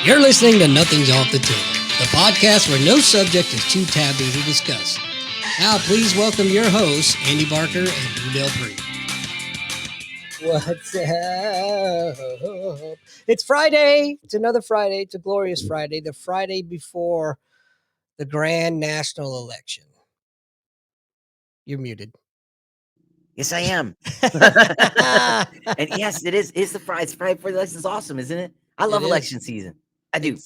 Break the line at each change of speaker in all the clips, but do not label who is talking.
You're listening to Nothing's Off the Table, the podcast where no subject is too taboo to discuss. Now, please welcome your hosts, Andy Barker and Lou Del Pree. What's up? It's Friday. It's another Friday. It's a glorious Friday. The Friday before the grand national election. You're muted.
Yes, I am. And yes, it is. It's the Friday. It's Friday for the election. It's awesome, isn't it? I love election season. I do.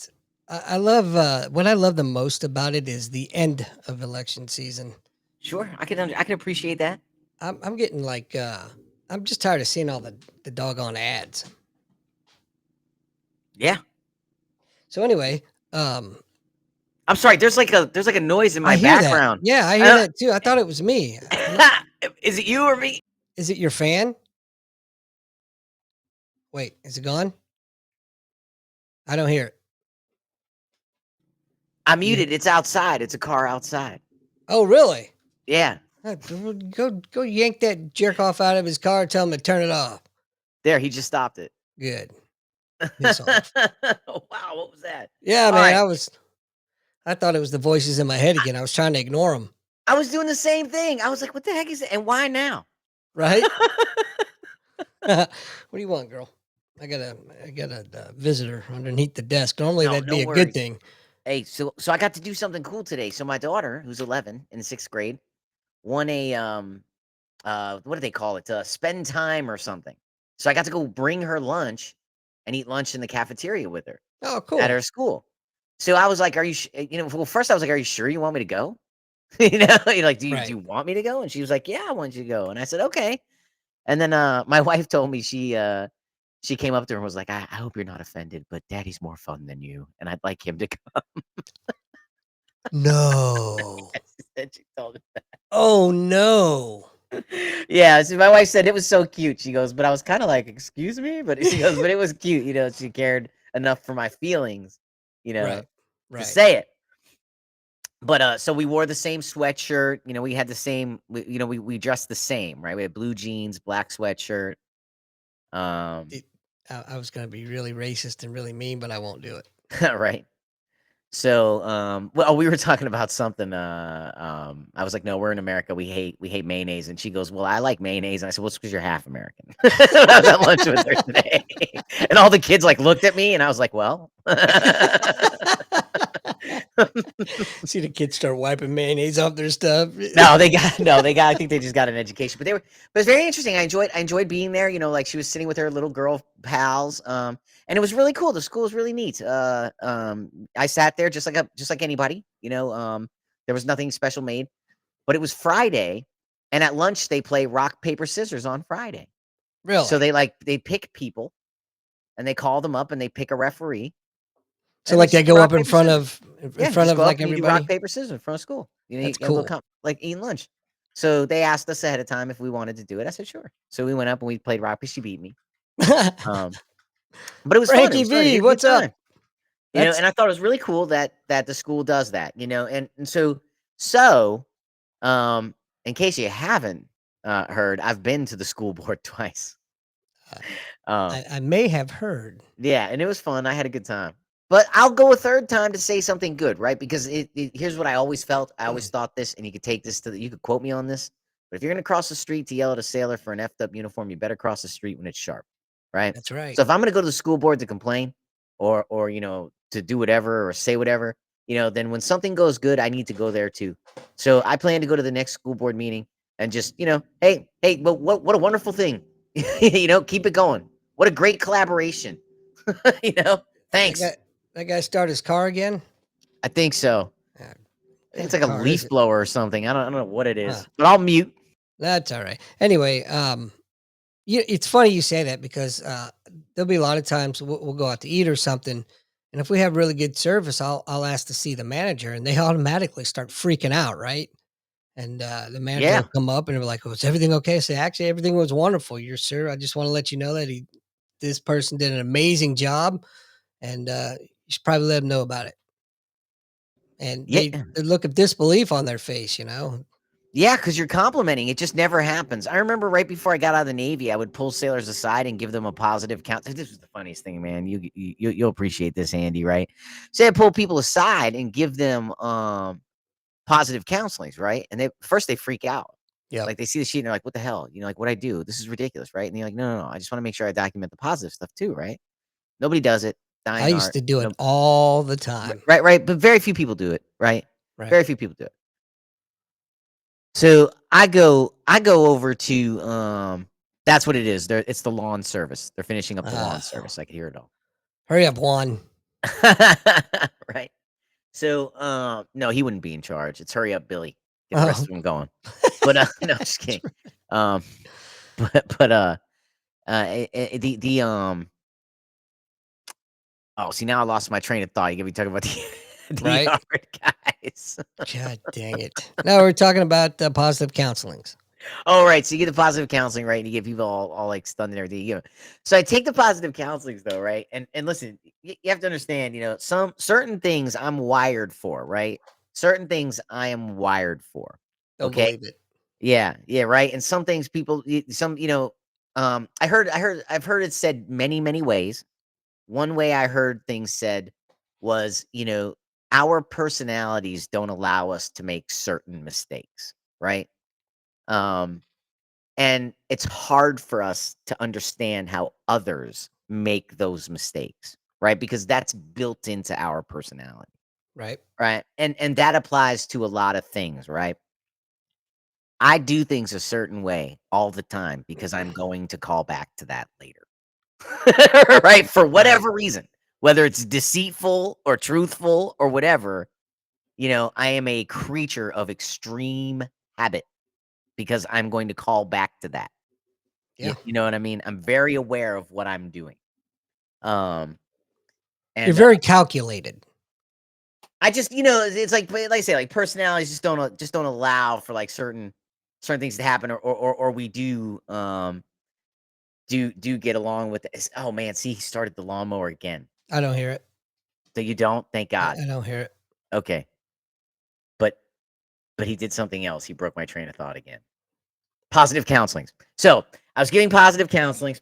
I love what I love the most about it is the end of election season.
Sure, I can appreciate that.
I'm getting like I'm just tired of seeing all the doggone ads.
Yeah.
So anyway,
I'm sorry. There's like a noise in my background.
Yeah, I hear that too. I thought it was me.
Is it you or me?
Is it your fan? Wait, is it gone? I don't hear it.
I'm muted. It's outside. It's a car outside.
Oh, really?
Yeah.
Go yank that jerk off out of his car. Tell him to turn it off.
There, he just stopped it.
Good.
Wow, what was that?
Yeah, all man. Right. I thought it was the voices in my head again. I was trying to ignore them.
I was doing the same thing. I was like, "What the heck is it? And why now?"
Right? What do you want, girl? I got a visitor underneath the desk. Normally that'd be a good thing.
Hey, so I got to do something cool today. So my daughter, who's 11 in 6th grade, won a what do they call it? Spend time or something. So I got to go bring her lunch and eat lunch in the cafeteria with her.
Oh, cool.
At her school. So I was like, "Are you? Well, first I was like, "Are you sure you want me to go?" Do you want me to go? And she was like, "Yeah, I want you to go." And I said, "Okay." And then my wife told me she came up to her and was like, I hope you're not offended, but Daddy's more fun than you, and I'd like him to come."
No.
She told me that.
Oh no.
Yeah, so my wife said it was so cute. She goes, "But I was kind of like, excuse me," but she goes, "But it was cute. She cared enough for my feelings,
right.
to say it." But so we wore the same sweatshirt. We had the same. We dressed the same, right? We had blue jeans, black sweatshirt.
I was going to be really racist and really mean, but I won't do it.
Right. So, well, we were talking about something. I was like, "No, we're in America. We hate mayonnaise." And she goes, "Well, I like mayonnaise." And I said, "Well, it's because you're half American." When I was at lunch with her today, and all the kids like looked at me, and I was like, "Well."
See the kids start wiping mayonnaise off their stuff.
No, they got. I think they just got an education, but it's very interesting. I enjoyed being there. Like she was sitting with her little girl pals. And it was really cool. The school was really neat. I sat there just like anybody. There was nothing special made, but it was Friday, and at lunch they play rock paper scissors on Friday.
Really?
So they pick people, and they call them up, and they pick a referee.
So like they go up in front of like everybody.
You do rock paper scissors in front of school.
That's cool.
Like eating lunch. So they asked us ahead of time if we wanted to do it. I said sure. So we went up and we played rock paper. She beat me. But it was
Frankie
fun.
V, what's up?
And I thought it was really cool that the school does that. And so in case you haven't heard, I've been to the school board twice.
I may have heard.
Yeah, and it was fun. I had a good time. But I'll go a third time to say something good, right? Because here's what I always felt. I always thought this, and you could take this you could quote me on this. But if you're going to cross the street to yell at a sailor for an effed up uniform, you better cross the street when it's sharp, right?
That's right.
So if I'm going to go to the school board to complain or to do whatever or say whatever, then when something goes good, I need to go there too. So I plan to go to the next school board meeting and just, hey, but what a wonderful thing. Keep it going. What a great collaboration. Thanks.
That guy start his car again?
I think so. It's like a leaf blower or something. I don't know what it is. But I'll mute.
That's all right. Anyway, it's funny you say that because there'll be a lot of times we'll go out to eat or something, and if we have really good service, I'll ask to see the manager, and they automatically start freaking out, right? And the manager will come up and they're like, "Oh, is everything okay?" I say, "Actually, everything was wonderful, sir. I just want to let you know that this person did an amazing job, and you should probably let him know about it." And they look at disbelief on their face,
Yeah, because you're complimenting. It just never happens. I remember right before I got out of the Navy, I would pull sailors aside and give them a positive count. This was the funniest thing, man. You'll appreciate this, Andy. Right? Say I pull people aside and give them positive counselings, right? And they first they freak out.
Yep.
Like they see the sheet and they're like, "What the hell? You know, like what I do? This is ridiculous, right?" And you're like, "No, no, no. I just want to make sure I document the positive stuff too, right? Nobody does it.
I
Dying
used
art.
to do it
No,
all the time.
right, right. But very few people do it, right?
Right.
Very few people do it. So I go over to that's what it is. It's the lawn service. They're finishing up the lawn
Ah,
service. I could hear it all.
hurry up, Juan.
Right. So no, he wouldn't be in charge. It's hurry up, Billy. Get the rest
Oh,
of them going. But no, just kidding. Um but oh, see now I lost my train of thought. You gonna be talking about the the
right.
art guys.
God dang it. No, we're talking about positive counselings.
Oh, right. So you get the positive counseling, right? And you get people all like stunned and everything. So I take the positive counselings though, right? And listen, you have to understand, some certain things I'm wired for, right? Certain things I am wired for.
Don't
Okay.
believe it.
Yeah, yeah, right. And some things people, some, I've heard it said many, many ways. One way I heard things said was, our personalities don't allow us to make certain mistakes, right? Um, and it's hard for us to understand how others make those mistakes, right? Because that's built into our personality,
Right.
right? And that applies to a lot of things, right? I do things a certain way all the time because I'm going to call back to that later. Right? For
Right.
whatever reason, whether it's deceitful or truthful or whatever, I am a creature of extreme habit because I'm going to call back to that.
Yeah.
You know what I mean? I'm very aware of what I'm doing. Um,
You're
and
very calculated.
I just, it's like I say, like personalities just don't allow for like certain things to happen, or we do get along with this. Oh man, see, he started the lawnmower again.
I don't hear it.
So you don't? Thank God.
I don't hear it.
Okay, but he did something else. He broke my train of thought again. Positive counselings. So I was giving positive counselings.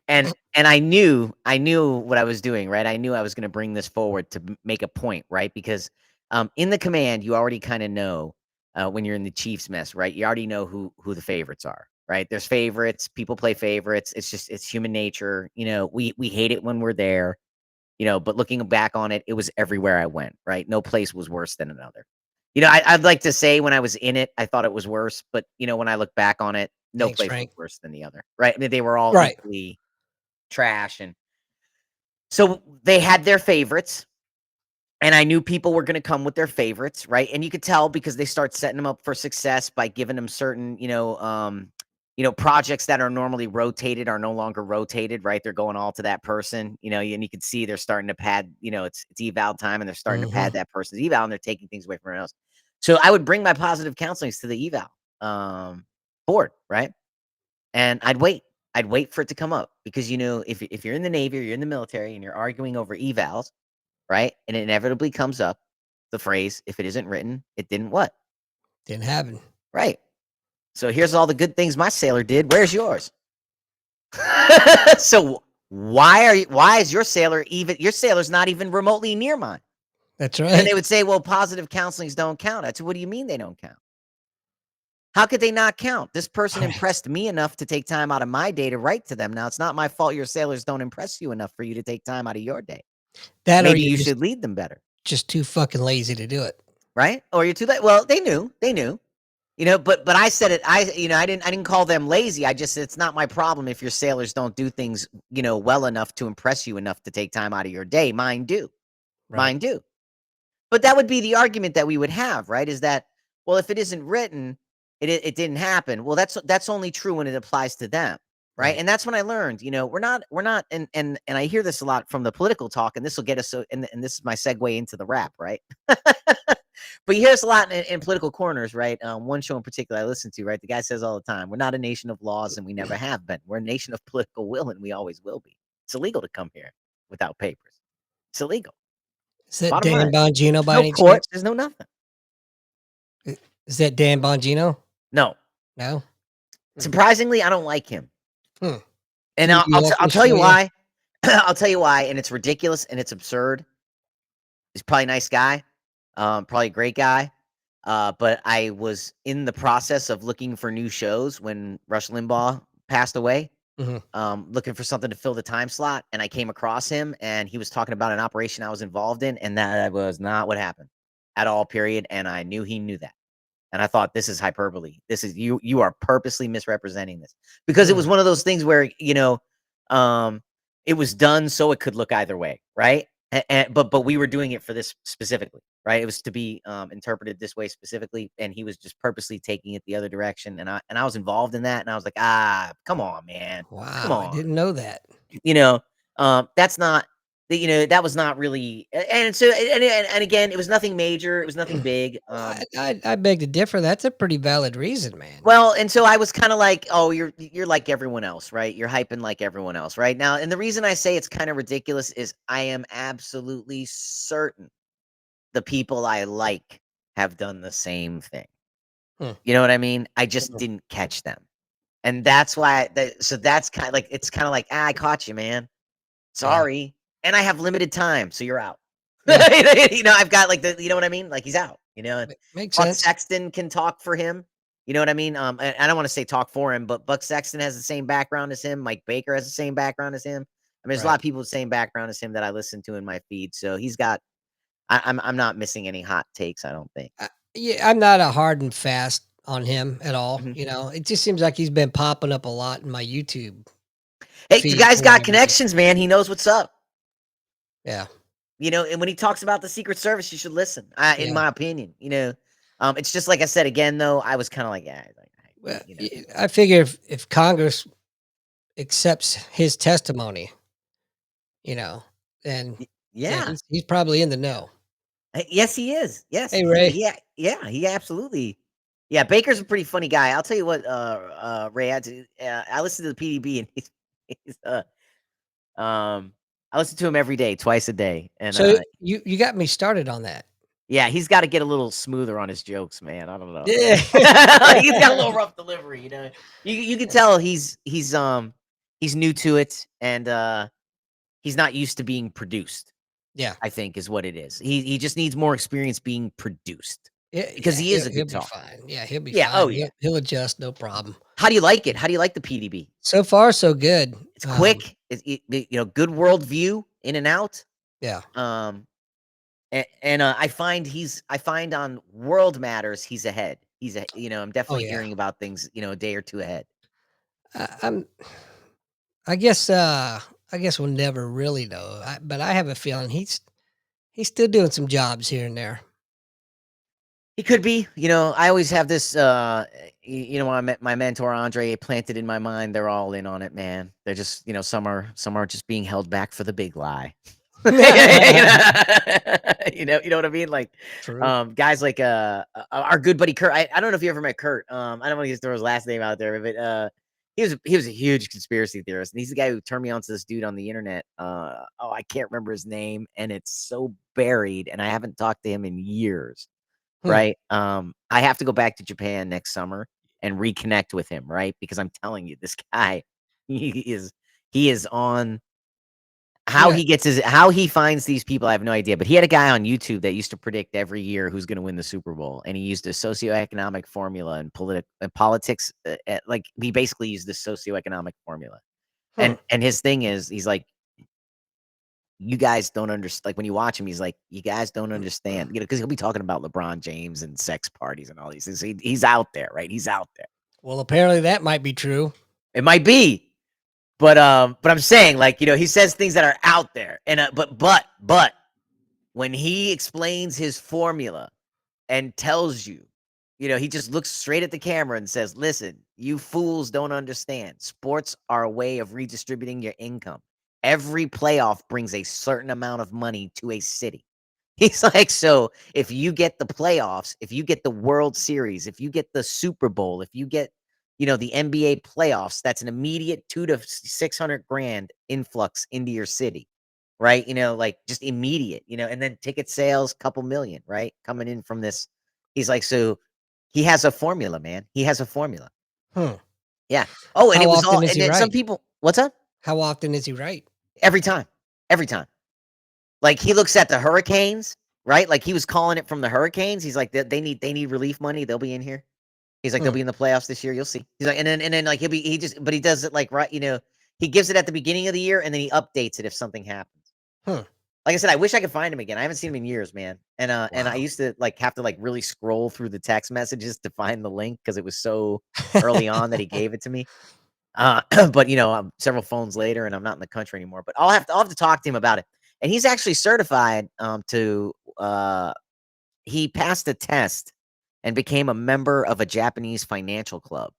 And I knew what I was doing, right? I knew I was gonna bring this forward to make a point, right? Because, in the command, you already kinda know, when you're in the chief's mess, right? You already know who the favorites are, right? There's favorites, people play favorites, it's human nature, we hate it when we're there, but looking back on it, it was everywhere I went, right? No place was worse than another. I'd like to say when I was in it, I thought it was worse, but, when I look back on it, no
Thanks,
place was
Frank.
worse than the other, right? I mean, they were all
Right.
equally trash. And so they had their favorites, and I knew people were going to come with their favorites, right? And you could tell because they start setting them up for success by giving them certain, projects that are normally rotated are no longer rotated, right? They're going all to that person, and you can see they're starting to pad, it's eval time, and they're starting to
Mhm.
pad that person's eval, and they're taking things away from everyone else. So I would bring my positive counselings to the eval board, right? And I'd wait for it to come up because, if you're in the Navy or you're in the military and you're arguing over evals, right? And it inevitably comes up the phrase, if it isn't written, it didn't what?
Didn't happen.
Right. So here's all the good things my sailor did. Where's yours? So why is your sailor's not even remotely near mine?
That's
And
right.
they would say, well, positive counselings don't count. I said, what do you mean they don't count? How could they not count? This person
Right.
impressed me enough to take time out of my day to write to them. Now, it's not my fault your sailors don't impress you enough for you to take time out of your day.
That or
Maybe
you're
you should lead them better,
just too fucking lazy to do it.
right? Or you're too late. Well, they knew, but I said it. I didn't call them lazy. I just said it's not my problem if your sailors don't do things, well enough to impress you enough to take time out of your day. Mine do,
Right.
mine do. But that would be the argument that we would have, right? Is that, well, if it isn't written, it didn't happen. Well, that's only true when it applies to them, right?
Right.
And that's when I learned, we're not, and I hear this a lot from the political talk, and this will get us so, and this is my segue into the rap, right? But you hear this a lot in political corners, right? One show in particular I listen to, right? The guy says all the time, "We're not a nation of laws, and we never have been. We're a nation of political will, and we always will be. It's illegal to come here without papers. It's illegal.
Is that
Bottom
Dan
line.
Bongino
There's
by
no
any
court.
chance?
There's no nothing."
Is that Dan Bongino?
No.
No? Hmm.
Surprisingly, I don't like him.
Hmm.
And
Do you like
I'll
his
tell
show
you
yet?
why. I'll tell you why, and it's ridiculous and it's absurd. He's probably a nice guy, probably a great guy. But I was in the process of looking for new shows when Rush Limbaugh passed away,
Mhm.
looking for something to fill the time slot, and I came across him, and he was talking about an operation I was involved in, and that was not what happened at all. Period. And I knew he knew that. And I thought, this is hyperbole. This is you are purposely misrepresenting this, because it was
Mm.
one of those things where, um, it was done so it could look either way, right? But we were doing it for this specifically, right? It was to be interpreted this way specifically, and he was just purposely taking it the other direction. And I was involved in that, and I was like, come on, man, come
Wow, I
on,
didn't know that.
you know, that's not that was not really, and so and again, it was nothing major, it was nothing big.
I beg to differ, that's a pretty valid reason, man.
Well, and so I was kinda like, "Oh, you're like everyone else, right? You're hyping like everyone else, right?" Now, and the reason I say it's kinda ridiculous is I am absolutely certain the people I like have done the same thing.
Hmm.
You know what I mean? I just
Mhm.
didn't catch them. And that's why that's kinda like it's kinda like, I caught you, man.
Yeah.
Sorry." And I have limited time, so you're out.
Yeah.
I've got, like, you know what I mean? Like, he's out,
Makes
Buck
sense.
Sexton can talk for him, you know what I mean? I don't wanna say talk for him, but Buck Sexton has the same background as him, Mike Baker has the same background as him. I mean, there's a lot
Right.
of people with the same background as him that I listen to in my feed, so he's got I'm not missing any hot takes, I don't think.
Yeah, I'm not a hard and fast on him at all,
Mhm.
it just seems like he's been popping up a lot in my YouTube
Hey, the
feed
guy's
for
got
whatever reason.
connections, man, he knows what's up.
Yeah.
And when he talks about the Secret Service, you should listen, in
Yeah.
my opinion. It's just like I said again, though, I was kinda like, "Yeah," like,
Well,
you know?
I figure if Congress accepts his testimony, you know, then then
Yeah.
he's probably in the know.
Yes, he is. Yes,
Hey, Ray.
yeah, he absolutely. Yeah, Baker's a pretty funny guy. I'll tell you what, Ray, I listen to the PDB, and he's, um, I listen to him every day, twice a day, and,
So you got me started on that.
yeah, he's gotta get a little smoother on his jokes, man. I don't know.
Yeah.
He's got a little rough delivery. You can tell he's new to it, and, he's not used to being produced,
Yeah.
I think is what it is. He just needs more experience being produced,
Yeah,
because
yeah,
he is
he'll
a
he'll
good
be
talker.
fine. Yeah, he'll be
Yeah, oh,
fine.
yeah.
He'll adjust, no problem.
How do you like it? How do you like the PDB?
So far, so good.
It's quick, good world view, in and out.
Yeah.
Um, I find on world matters, he's ahead. I'm
Oh,
definitely
yeah.
hearing about things, a day or 2 ahead.
I'm I guess we'll never really know, but I have a feeling he's still doing some jobs here and there.
He could be. I always have this, when I met my mentor, Andre, planted in my mind, they're all in on it, man. They're just, some are just being held back for the big lie. You know what I mean? Like,
True.
guys like, our good buddy Kurt. I don't know if you ever met Kurt. I don't want to just throw his last name out there, but, he was a huge conspiracy theorist, and he's the guy who turned me on to this dude on the internet. I can't remember his name, and it's so buried, and I haven't talked to him in years.
Hmm.
Right? I have to go back to Japan next summer and reconnect with him, right? Because I'm telling you, this guy, he is he is on
Yeah.
how he finds these people, I have no idea. But he had a guy on YouTube that used to predict every year who's gonna win the Super Bowl, and he used a socioeconomic formula and politics, like, he basically used this socioeconomic formula.
Hmm.
And his thing is, he's like, you guys don't understand. Like, when you watch him, he's like, "You guys don't understand," because he'll be talking about LeBron James and sex parties and all these things. He's out there, right? He's out there.
Well, apparently that might be true.
It might be, but I'm saying, like, he says things that are out there, and, but when he explains his formula and tells you, he just looks straight at the camera and says, "Listen, you fools don't understand. Sports are a way of redistributing your income. Every playoff brings a certain amount of money to a city." He's like, "So if you get the playoffs, if you get the World Series, if you get the Super Bowl, if you get, the NBA playoffs, that's an immediate 2 to 600 grand influx into your city." Right? Like, just immediate, and then ticket sales, couple million, right? Coming in from this. He's like, "So He has a formula, man. He has a formula.
Hmm.
Yeah. Oh, and
How
it was all
often is
and
he
then some
right?
people what's up?
How often is he right?
Every time. Every time. Like, he looks at the hurricanes, right? Like, he was calling it from the hurricanes. He's like, "They need relief money. They'll be in here." He's like, "They'll
Hmm.
be in the playoffs this year. You'll see." He's like, and then like but he does it like right, he gives it at the beginning of the year and then he updates it if something happens.
Hmm.
Like I said, I wish I could find him again. I haven't seen him in years, man. And I
Wow.
used to like have to like really scroll through the text messages to find the link because it was so early on that he gave it to me. But I'm several phones later and I'm not in the country anymore. But I'll have to talk to him about it. And he's actually certified to he passed a test and became a member of a Japanese financial club.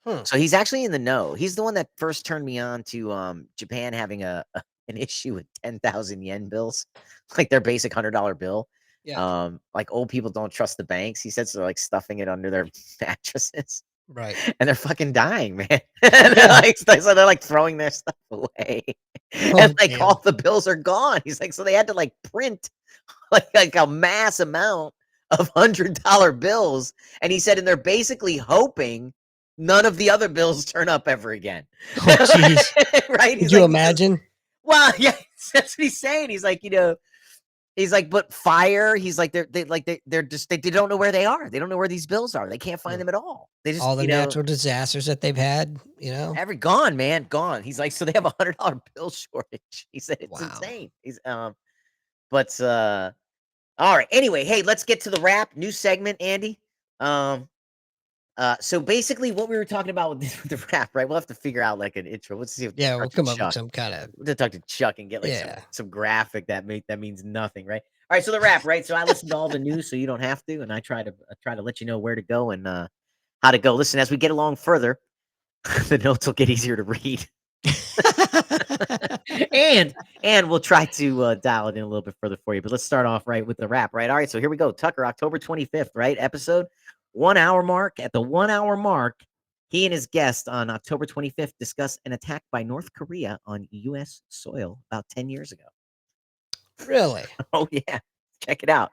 Hmm.
So he's actually in the know. He's the one that first turned me on to Japan having an issue with 10,000 yen bills, like their basic $100 bill.
Yeah.
Like old people don't trust the banks. He said so they're like stuffing it under their mattresses.
Right.
And they're fucking dying, man. And they're like, so they're like throwing their stuff away.
Oh,
And like
damn.
all the bills are gone. He's like, so they had to like print like a mass amount of $100 bills. And he said, and they're basically hoping none of the other bills turn up ever again.
Oh, jeez.
Right?
Could
He's
you
like, because,
imagine?
well, yeah, that's what he's saying. He's like, he's like, but fire. He's like, they're just they don't know where they are. They don't know where these bills are. They can't find
Hmm.
them at all. They just,
All the natural disasters that they've had.
every gone, man, gone. He's like, so they have $100 bill shortage. He said it's
Wow.
insane. But all right. Anyway, hey, let's get to the wrap. New segment, Andy. Um, so basically, what we were talking about with, with the wrap, right? We'll have to figure out like an intro. Let's see if
Yeah, we'll
talk to
come up with
Chuck.
some kinda
We'll talk to Chuck and get like some
yeah.
some graphic that means nothing, right? All right. So the wrap, right? So I listen to all the news, so you don't have to, and I try to let you know where to go and how to go. Listen, as we get along further, the notes will get easier to read. and and we'll try to dial it in a little bit further for you. But let's start off right with the wrap, right? All right, so here we go. Tucker, October 25th, right? Episode 1 hour mark. At the 1 hour mark, he and his guest on October 25th discuss an attack by North Korea on U.S. soil about 10 years ago.
Really?
Oh yeah, check it out.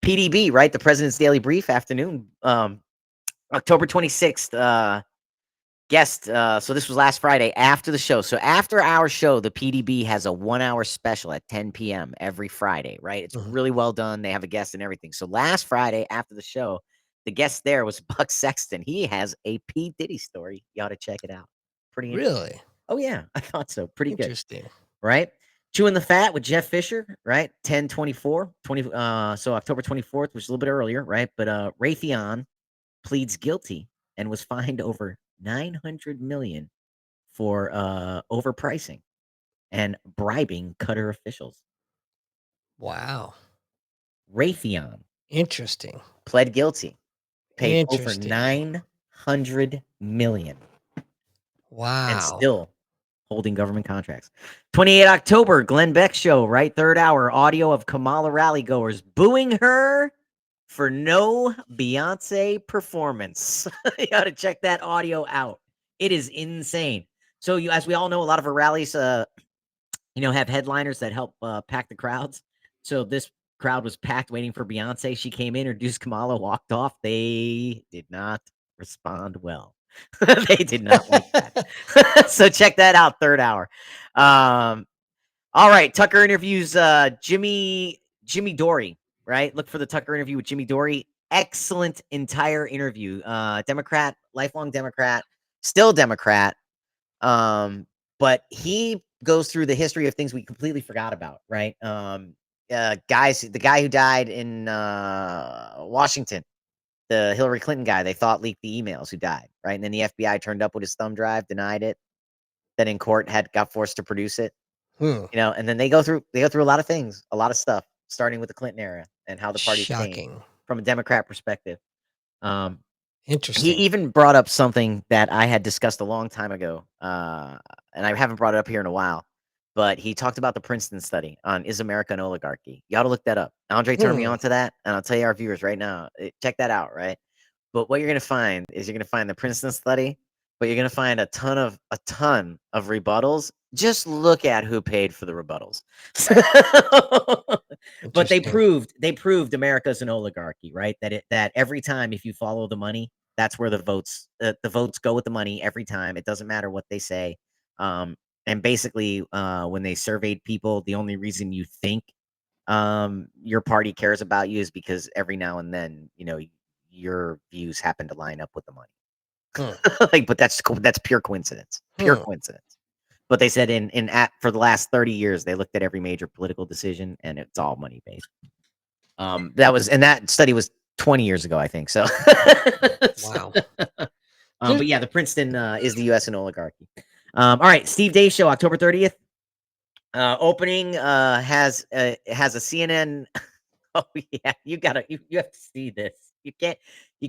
PDB, right? The President's Daily Brief, afternoon, October 26th. Guest, so this was last Friday after the show. So after our show, the PDB has a 1 hour special at 10 p.m. every Friday, right? It's
Mhm.
really well done. They have a guest and everything. So last Friday after the show, the guest there was Buck Sexton. He has a P. Diddy story. You ought to check it out. Pretty interesting.
Really?
Oh, yeah. I thought so. Pretty good,
Interesting.
right? Chewing the Fat with Jeff Fisher, right? 10/24, 20, so October 24th, which is a little bit earlier, right? But Raytheon pleads guilty and was fined over 900 million for overpricing and bribing Qatar officials.
Wow.
Raytheon
Interesting.
pled guilty, paid over
Interesting.
900 million and
Wow.
still holding government contracts. 28 October, Glenn Beck show, right? Third hour audio of Kamala rally goers booing her for no Beyonce performance. You got to check that audio out. It is insane. So as we all know, a lot of her rallies, have headliners that help pack the crowds. So this crowd was packed waiting for Beyonce. She came in, introduced Kamala, walked off. They did not respond well. They did not like that. So check that out, third hour. All right, Tucker interviews Jimmy Dory, right? Look for the Tucker interview with Jimmy Dory. Excellent entire interview. Democrat, lifelong Democrat, still Democrat. But he goes through the history of things we completely forgot about, right? The guy who died in Washington, the Hillary Clinton guy, they thought leaked the emails, who died, right? And then the FBI turned up with his thumb drive, denied it. Then in court got forced to produce it.
Hmm.
And then they go through a lot of things, a lot of stuff, starting with the Clinton era and how the party's changed
Shocking.
from a Democrat perspective. Um, he
Interesting.
even brought up something that I had discussed a long time ago, and I haven't brought it up here in a while. But he talked about the Princeton study on is America an oligarchy? You ought to look that up. Andre turned me
Hmm.
on to that, and I'll tell you our viewers right now, check that out, right? But what you're gonna find is you're gonna find the Princeton study, but you're gonna find a ton of rebuttals. Just look at who paid for the rebuttals. But
Interesting.
they proved America's an oligarchy, right? That every time if you follow the money, that's where the votes go with the money every time. It doesn't matter what they say. And basically, when they surveyed people, the only reason you think your party cares about you is because every now and then, your views happen to line up with the money.
Hmm.
Like, but that's pure coincidence. Pure
Hmm.
coincidence. But they said for the last 30 years, they looked at every major political decision and it's all money based. That study was 20 years ago, I think. So,
Wow.
but yeah, the Princeton is the U.S. and oligarchy. All right, Steve Day show, October 30th. Opening has a CNN. Oh yeah, you have to see this. You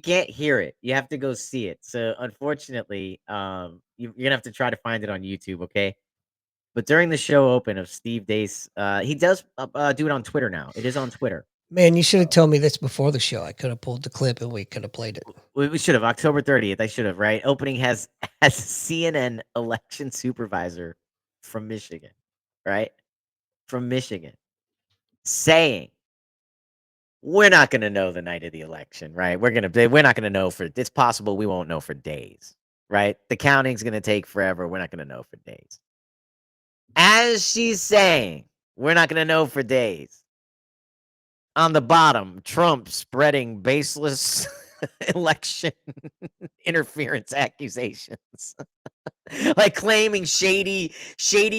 can't hear it. You have to go see it. So unfortunately, you're gonna have to try to find it on YouTube, okay? But during the show open of Steve Dace, he does do it on Twitter now. It is on Twitter.
Man, you should have told me this before the show. I could have pulled the clip and we could have played it.
We should have October 30th. I should have, right? Opening has a CNN election supervisor from Michigan, right? From Michigan saying we're not going to know the night of the election, right? We're not going to know it's possible we won't know for days, right? The counting's going to take forever. We're not going to know for days. As she's saying, we're not going to know for days. On the bottom, Trump spreading baseless election interference accusations. Like claiming shady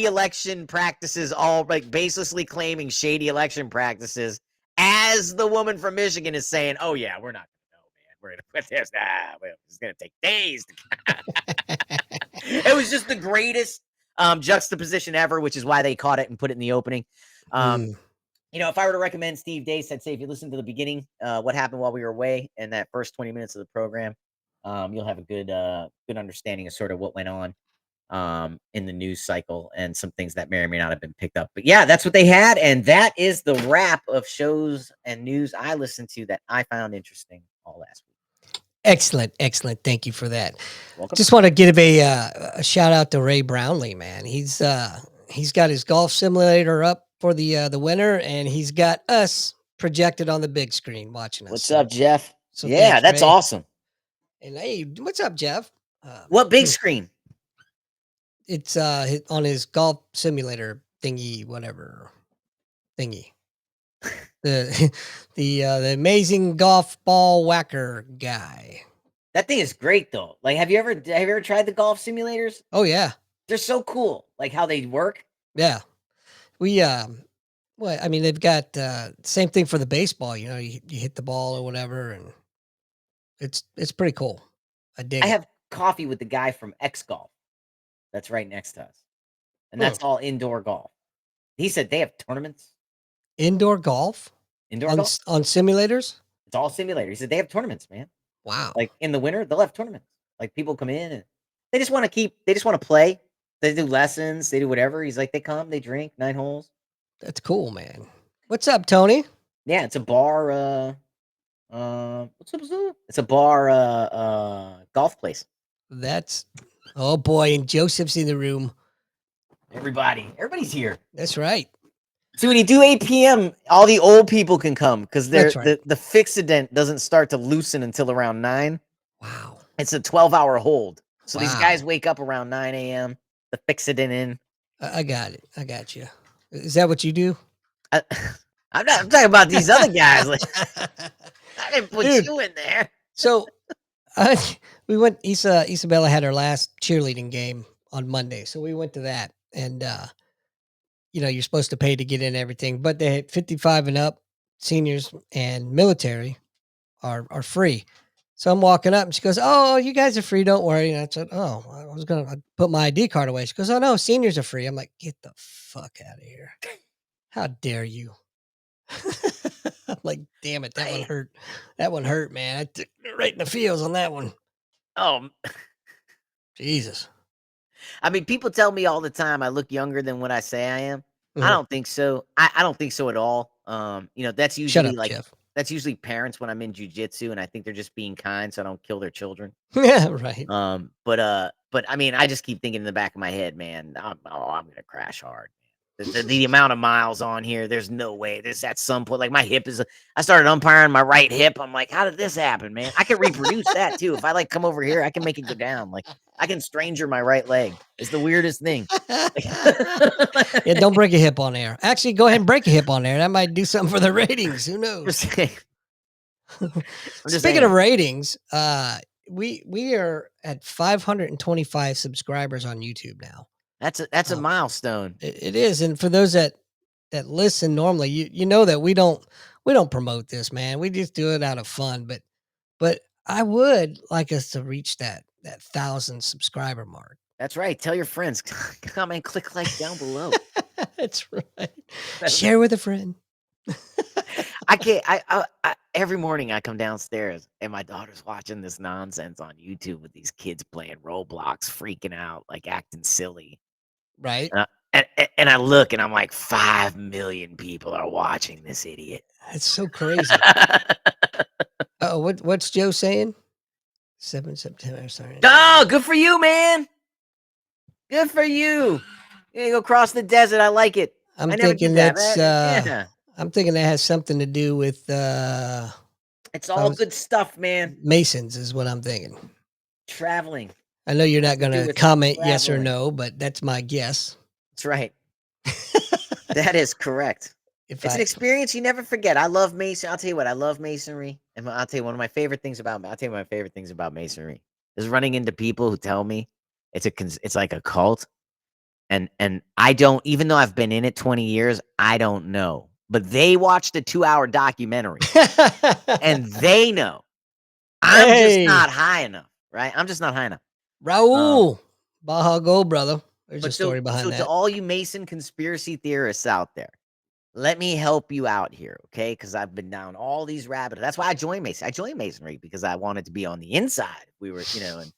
election practices, all like baselessly claiming shady election practices, as the woman from Michigan is saying, "Oh yeah, we're not gonna know, man. We're gonna put this. It's gonna take days." It was just the greatest juxtaposition ever, which is why they caught it and put it in the opening.
Mm.
If I were to recommend Steve Dace, I'd say if you listen to the beginning, what happened while we were away, and that first 20 minutes of the program, you'll have a good understanding of sort of what went on in the news cycle and some things that may or may not have been picked up. But yeah, that's what they had, and that is the wrap of shows and news I listened to that I found interesting all last week.
Excellent, excellent. Thank you for that.
Welcome.
Just want to give a shout out to Ray Brownlee, man. He's got his golf simulator up for the winter, and he's got us projected on the big screen watching us.
What's up, Jeff?
So
Yeah,
thanks,
that's
Ray.
awesome.
And hey, what's up, Jeff?
What big screen?
It's on his golf simulator thingy, whatever thingy. The the amazing golf ball whacker guy.
That thing is great though. Like, have you ever tried the golf simulators?
Oh yeah,
They're so cool. Like how they work.
yeah. We well, I mean, they've got same thing for the baseball. You know, you hit the ball or whatever, and it's pretty cool. I dig
I
it.
have coffee with the guy from X Golf that's right next to us, and
Hmm.
that's all indoor golf. He said they have tournaments.
Indoor golf
Indoor golf.
on simulators.
It's all simulator. He said they have tournaments, man.
Wow,
Like in the winter, they'll have tournaments. Like people come in and they just want to play. They do lessons, they do whatever. He's like, they come, they drink 9 holes.
that's cool, man. What's up, Tony?
Yeah, it's a bar. What's up? It's a bar. Golf place.
That's oh boy, and Joseph's in the room.
Everybody's here.
That's right.
See, when you do 8 p.m., all the old people can come because
That's right.
the fixident doesn't start to loosen until around 9.
Wow,
It's a 12-hour hold. So these
wow.
guys wake up around 9 a.m. The fixident in.
I got it. I got you. Is that what you do?
I, I'm talking about these other guys. Like, I didn't put
Dude.
you in there.
So we went. Isabella had her last cheerleading game on Monday, so we went to that. And you know, you're supposed to pay to get in everything, but they had 55 and up seniors and military are free. So I'm walking up and she goes, "Oh, you guys are free. Don't worry." And I said, "Oh, I put my ID card away." She goes, "Oh no, seniors are free." I'm like, "Get the fuck out of here! How dare you!" I'm like, "Damn it, that one hurt. That one hurt, man. I took it right in the feels on that one."
Oh,
Jesus.
I mean, people tell me all the time I look younger than what I say I am. I
Mhm.
don't think so. I don't think so at all. That's
Shut
usually
up, Jeff.
that's usually parents when I'm in jujitsu, and I think they're just being kind so I don't kill their children.
Yeah, right.
But I mean, I just keep thinking in the back of my head, man, I'm gonna crash hard. the amount of miles on here, there's no way. This at some point, like my hip is. I started umpiring my right hip. I'm like, how did this happen, man? I can reproduce that too. If I like come over here, I can make it go down. Like I can stranger my right leg. It's the weirdest thing.
Yeah, don't break a hip on air. Actually, go ahead and break a hip on air. That might do something for the ratings. Who knows?
Just saying. I'm just
Speaking of
saying.
ratings, we are at 525 subscribers on YouTube now.
That's a
Um,
milestone.
it is, and for those that listen normally, you know that we don't promote this, man. We just do it out of fun. But I would like us to reach that 1,000 subscriber mark.
That's right. Tell your friends. Comment, click like down below.
That's right.
That'll be
Share with a friend.
I can't. Every morning I come downstairs and my daughter's watching this nonsense on YouTube with these kids playing Roblox, freaking out, like acting silly.
Right?
And I look and I'm like, 5 million people are watching this idiot.
It's so crazy. Oh, what's Joe saying? 7 September. Sorry.
Oh, good for you, man. Good for you. You go cross the desert. I like it.
I'm
I never
thinking
did that.
that's
Yeah,
I'm thinking that has something to do with
it's
I
all
was
good stuff, man.
Masons is what I'm thinking.
Traveling.
I know you're
Has
not
to do
gonna
with
comment yes or
traveling.
no, but that's my guess.
That's right. That is correct.
If
It's an
I
experience you never forget. I love Mason. I'll tell you what, I love masonry. And I'll tell you one of my favorite things about I'll tell you my favorite things about masonry is running into people who tell me it's like a cult. And I don't, even though I've been in it 20 years, I don't know. But they watched a 2-hour documentary and they know. I'm just
Hey,
not high enough, right? I'm just not high enough. Um,
Raul, Baja Gold, brother. There's a
but
story
so
behind
to
that.
all you Mason conspiracy theorists out there, let me help you out here, okay? Because I've been down all these rabbit. That's why I joined Mason. I joined Masonry because I wanted to be on the inside. We were, and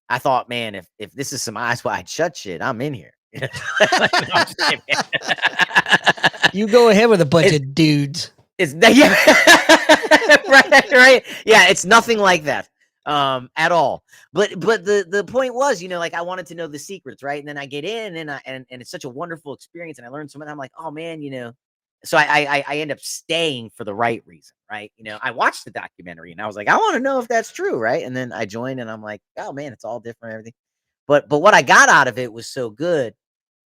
I thought, man, if this is some eyes wide shut shit, I'm in here. No, I'm just kidding, man.
You go ahead with a bunch
it's
of dudes.
it's yeah, right. Yeah, it's nothing like that at all. But the point was, like I wanted to know the secrets, right? And then I get in and it's such a wonderful experience and I learned so much. I'm like, oh man, so I end up staying for the right reason, right? I watched the documentary and I was like, I want to know if that's true, right? And then I joined and I'm like, oh man, it's all different, everything. But what I got out of it was so good.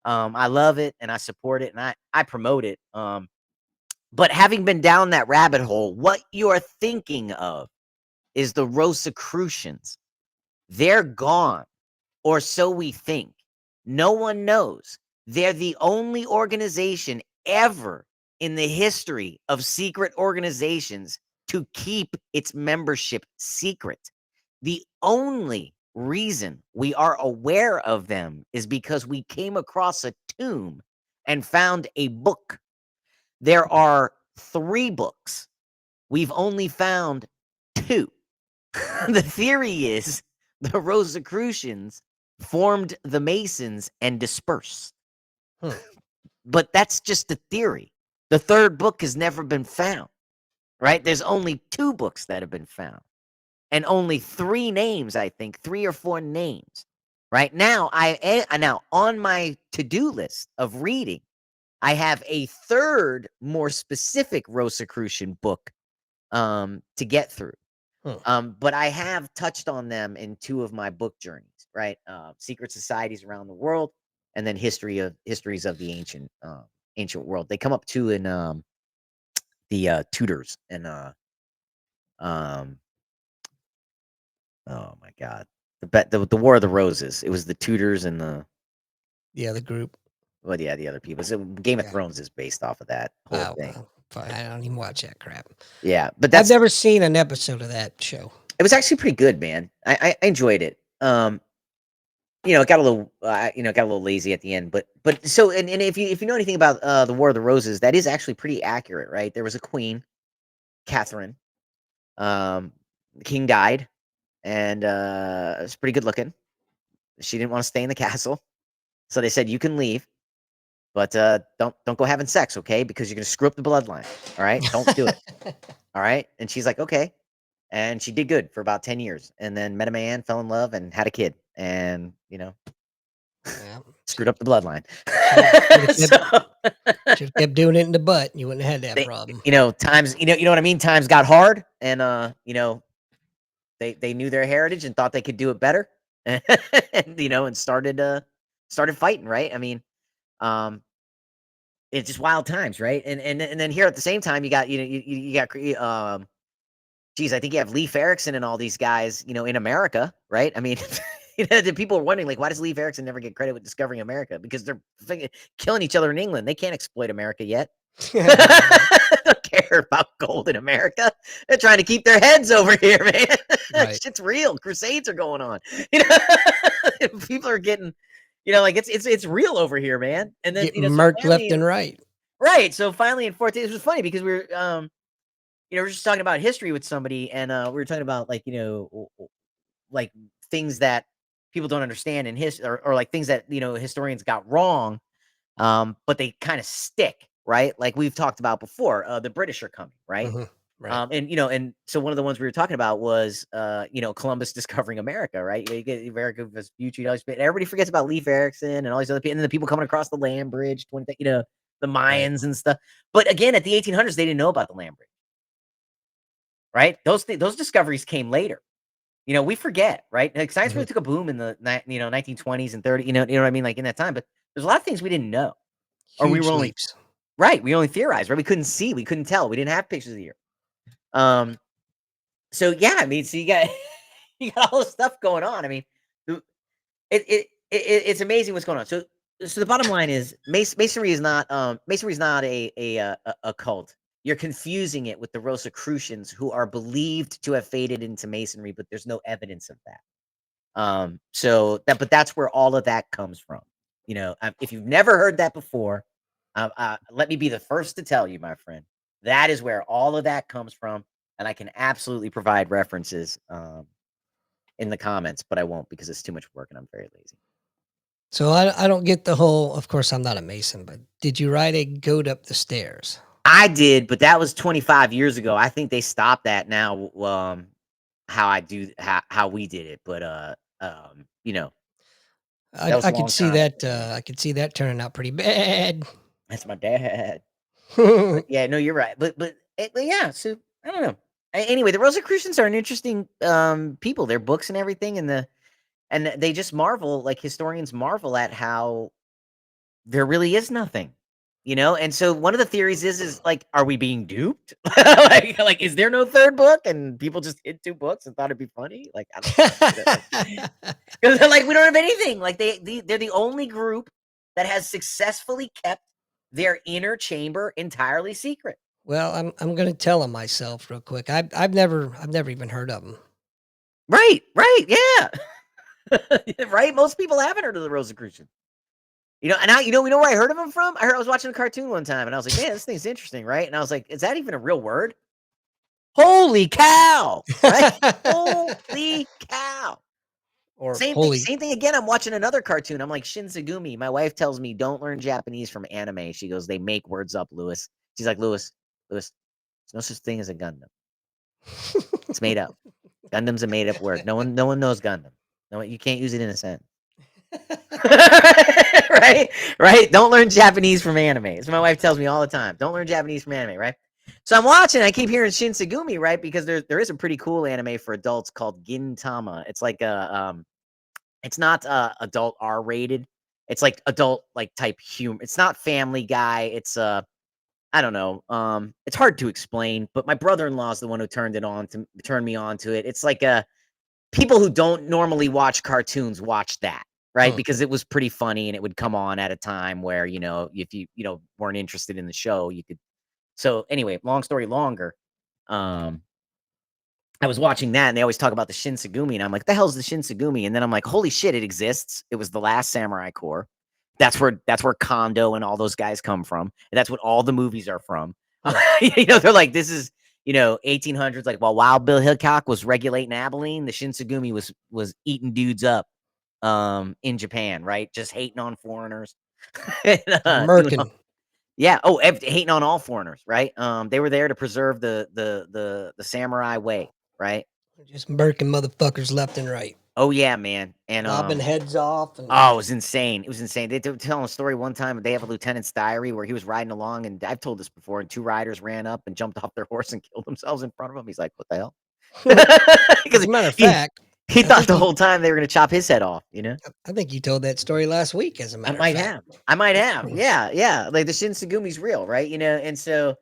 I love it and I support it and I promote it. But having been down that rabbit hole, what you're thinking of is the Rosicrucians. They're gone, or so we think. No one knows. They're the only organization ever in the history of secret organizations to keep its membership secret. The only reason we are aware of them is because we came across a tomb and found a book. There are 3 books. We've only found 2. The theory is the Rosicrucians formed the Masons and dispersed.
Hmm.
But that's just a theory. The 3rd book has never been found, right? There's only 2 books that have been found. And only 3 names, I think, 3 or 4 names. Right now, now on my to-do list of reading, I have a 3rd, more specific Rosicrucian book to get through.
Hmm.
But I have touched on them in 2 of my book journeys, right? Secret societies around the world, and then histories of the ancient world. They come up too in the Tudors and um oh my god, the War of the Roses. It was the Tudors and
The other group.
the other people. So Game of
Yeah.
Thrones is based off of that whole
Oh
thing.
well, fine. I don't even watch that crap.
Yeah, but
I've
that's
never seen an episode of that show.
it was actually pretty good, man. I enjoyed it. It got a little, got a little lazy at the end, but so and if you know anything about the War of the Roses, that is actually pretty accurate, right? There was a queen, Catherine. The king died, and it's pretty good looking. She didn't want to stay in the castle, so they said you can leave, but don't go having sex, okay? Because you're gonna screw up the bloodline. All right, don't do it. All right, and she's like, okay, and she did good for about 10 years, and then met a man, fell in love, and had a kid, and
Yeah.
Screwed up the bloodline.
Should have
So
kept doing it in the butt. You wouldn't have had that
they,
problem.
times, you know what I mean. Times got hard, and they knew their heritage and thought they could do it better, and and started fighting. Right? I mean, um, it's just wild times, right? And then here at the same time, you got you got geez, I think you have Leif Erikson and all these guys, in America, right? I mean, the people are wondering, like, why does Leif Erikson never get credit with discovering America? Because they're killing each other in England. They can't exploit America yet.
Right.
They don't care about gold in America. They're trying to keep their heads over here, man.
Right.
Shit's real. Crusades are going on. You know, people are getting, like it's real over here, man. And then
Getting
so
murked left
finally,
and right.
right. So finally in 14, it was funny because we were we're just talking about history with somebody, and we were talking about like like things that people don't understand in history, or like things that historians got wrong, but they kind of stick, right? Like we've talked about before, the British are coming, right?
Mhm. Right.
And so one of the ones we were talking about was Columbus discovering America, right? You get America was future, but everybody forgets about Leif Erikson and all these other people, and then the people coming across the land bridge, the
Right.
Mayans and stuff. But again, at the 1800s, they didn't know about the land bridge, right? Those discoveries came later. We forget, right? Like science
Mhm.
really took a boom in the 1920s and 30, what I mean, like in that time. But there's a lot of things we didn't know, or we were
Huge
only
leaps.
right. We only theorized, right? We couldn't see, we couldn't tell, we didn't have pictures of the earth. Um, so yeah, I mean, so you got you got all this stuff going on. I mean, the- it's amazing what's going on. So the bottom line is masonry is not a cult. You're confusing it with the Rosicrucians, who are believed to have faded into masonry, but there's no evidence of that. But that's where all of that comes from. If you've never heard that before, let me be the first to tell you, my friend, that is where all of that comes from, and I can absolutely provide references in the comments, but I won't because it's too much work and I'm very lazy.
So I don't get the whole, of course, I'm not a mason, but did you ride a goat up the stairs?
I did, but that was 25 years ago. I think they stopped that now. How we did it, but that was
I
a
could
long
see
time
that,
ago, man.
I could see that turning out pretty bad.
That's my dad. But yeah, no, you're right. But yeah, so I don't know. Anyway, the Rosicrucians are an interesting people. Their books and everything, and they just marvel, like historians marvel at how there really is nothing. And so one of the theories is like, are we being duped? Like, is there no third book and people just hid two books and thought it'd be funny? Like, I don't know. Because they're like, we don't have anything. Like they're the only group that has successfully kept their inner chamber entirely secret.
Well, I'm gonna tell 'em myself real quick. I've never even heard of them.
Right, yeah. Right? Most people haven't heard of the Rosicrucians. And we know where I heard of them from? I was watching a cartoon one time and I was like, man, this thing's interesting, right? And I was like, is that even a real word? Holy cow! Right? Holy cow.
Or
Same thing,
holy
same thing again. I'm watching another cartoon. I'm like, Shinsegumi. My wife tells me, don't learn Japanese from anime. She goes, they make words up, Lewis. She's like, Lewis, there's no such thing as a Gundam. It's made up. Gundam's a made up word. No one knows Gundam. No, you can't use it in a sentence. Right? Right? Don't learn Japanese from anime. So my wife tells me all the time, don't learn Japanese from anime, right? So I'm watching, I keep hearing Shinsegumi, right? Because there is a pretty cool anime for adults called Gintama. It's like it's not adult R rated. It's like adult like type humor. It's not Family Guy. It's I don't know. It's hard to explain, but my brother-in-law is the one who turned me on to it. It's like people who don't normally watch cartoons watch that, right?
Hmm.
Because it was pretty funny and it would come on at a time where, if you, weren't interested in the show, you could. So anyway, long story longer, um, I was watching that and they always talk about the Shinsegumi and I'm like, the hell's the Shinsegumi? And then I'm like, holy shit, it exists. It was the last Samurai Corps. That's where Kondo and all those guys come from. And that's what all the movies are from.
Huh.
They're like, this is 1800s. Like, while Wild Bill Hickok was regulating Abilene, the Shinsegumi was eating dudes up, in Japan, right? Just hating on foreigners, and, doing
Merkin.
yeah. Oh, hating on all foreigners, right? They were there to preserve the samurai way, right?
Just murking motherfuckers left and right.
Oh, yeah, man, and,
lobbing heads off and
oh, it was insane, it was insane. They were telling a story one time, they have a lieutenant's diary where he was riding along, and I've told this before, and 2 riders ran up and jumped off their horse and killed themselves in front of him. He's like, "What the hell?"
as
Because
a matter of
he
fact,
he
I
thought
think
the whole time they were gonna chop his head off, you know?
you told that story last week, as a
I
matter of
might
fact.
have. I might have. Yeah, yeah. Like the Shinsugumi's real, right? You know, and so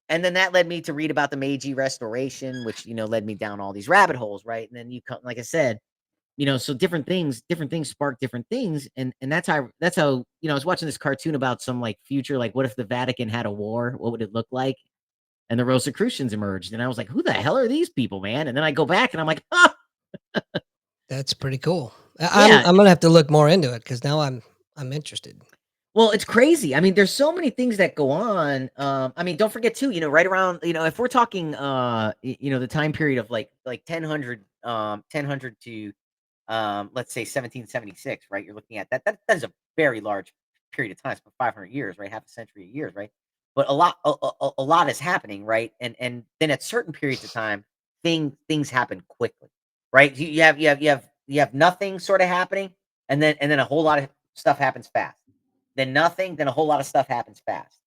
and then that led me to read about the Meiji Restoration, which, led me down all these rabbit holes, right? And then you come, like I said, so different things spark different things. And that's how, I was watching this cartoon about some like future, like what if the Vatican had a war? What would it look like? And the Rosicrucians emerged. And I was like, who the hell are these people, man? And then I go back and I'm like, oh,
That's pretty cool.
yeah.
I'm gonna have to look more into it because now I'm interested.
Well, it's crazy. I mean, there's so many things that go on. I mean, don't forget too, right around, if we're talking the time period of like 1000 to let's say 1776, right? You're looking at that is a very large period of time. It's about 500 years, right? Half a century of years, right? But a lot is happening, right? And then at certain periods of time, things happen quickly, right? You have nothing sort of happening, and then a whole lot of stuff happens fast, then nothing, then a whole lot of stuff happens fast,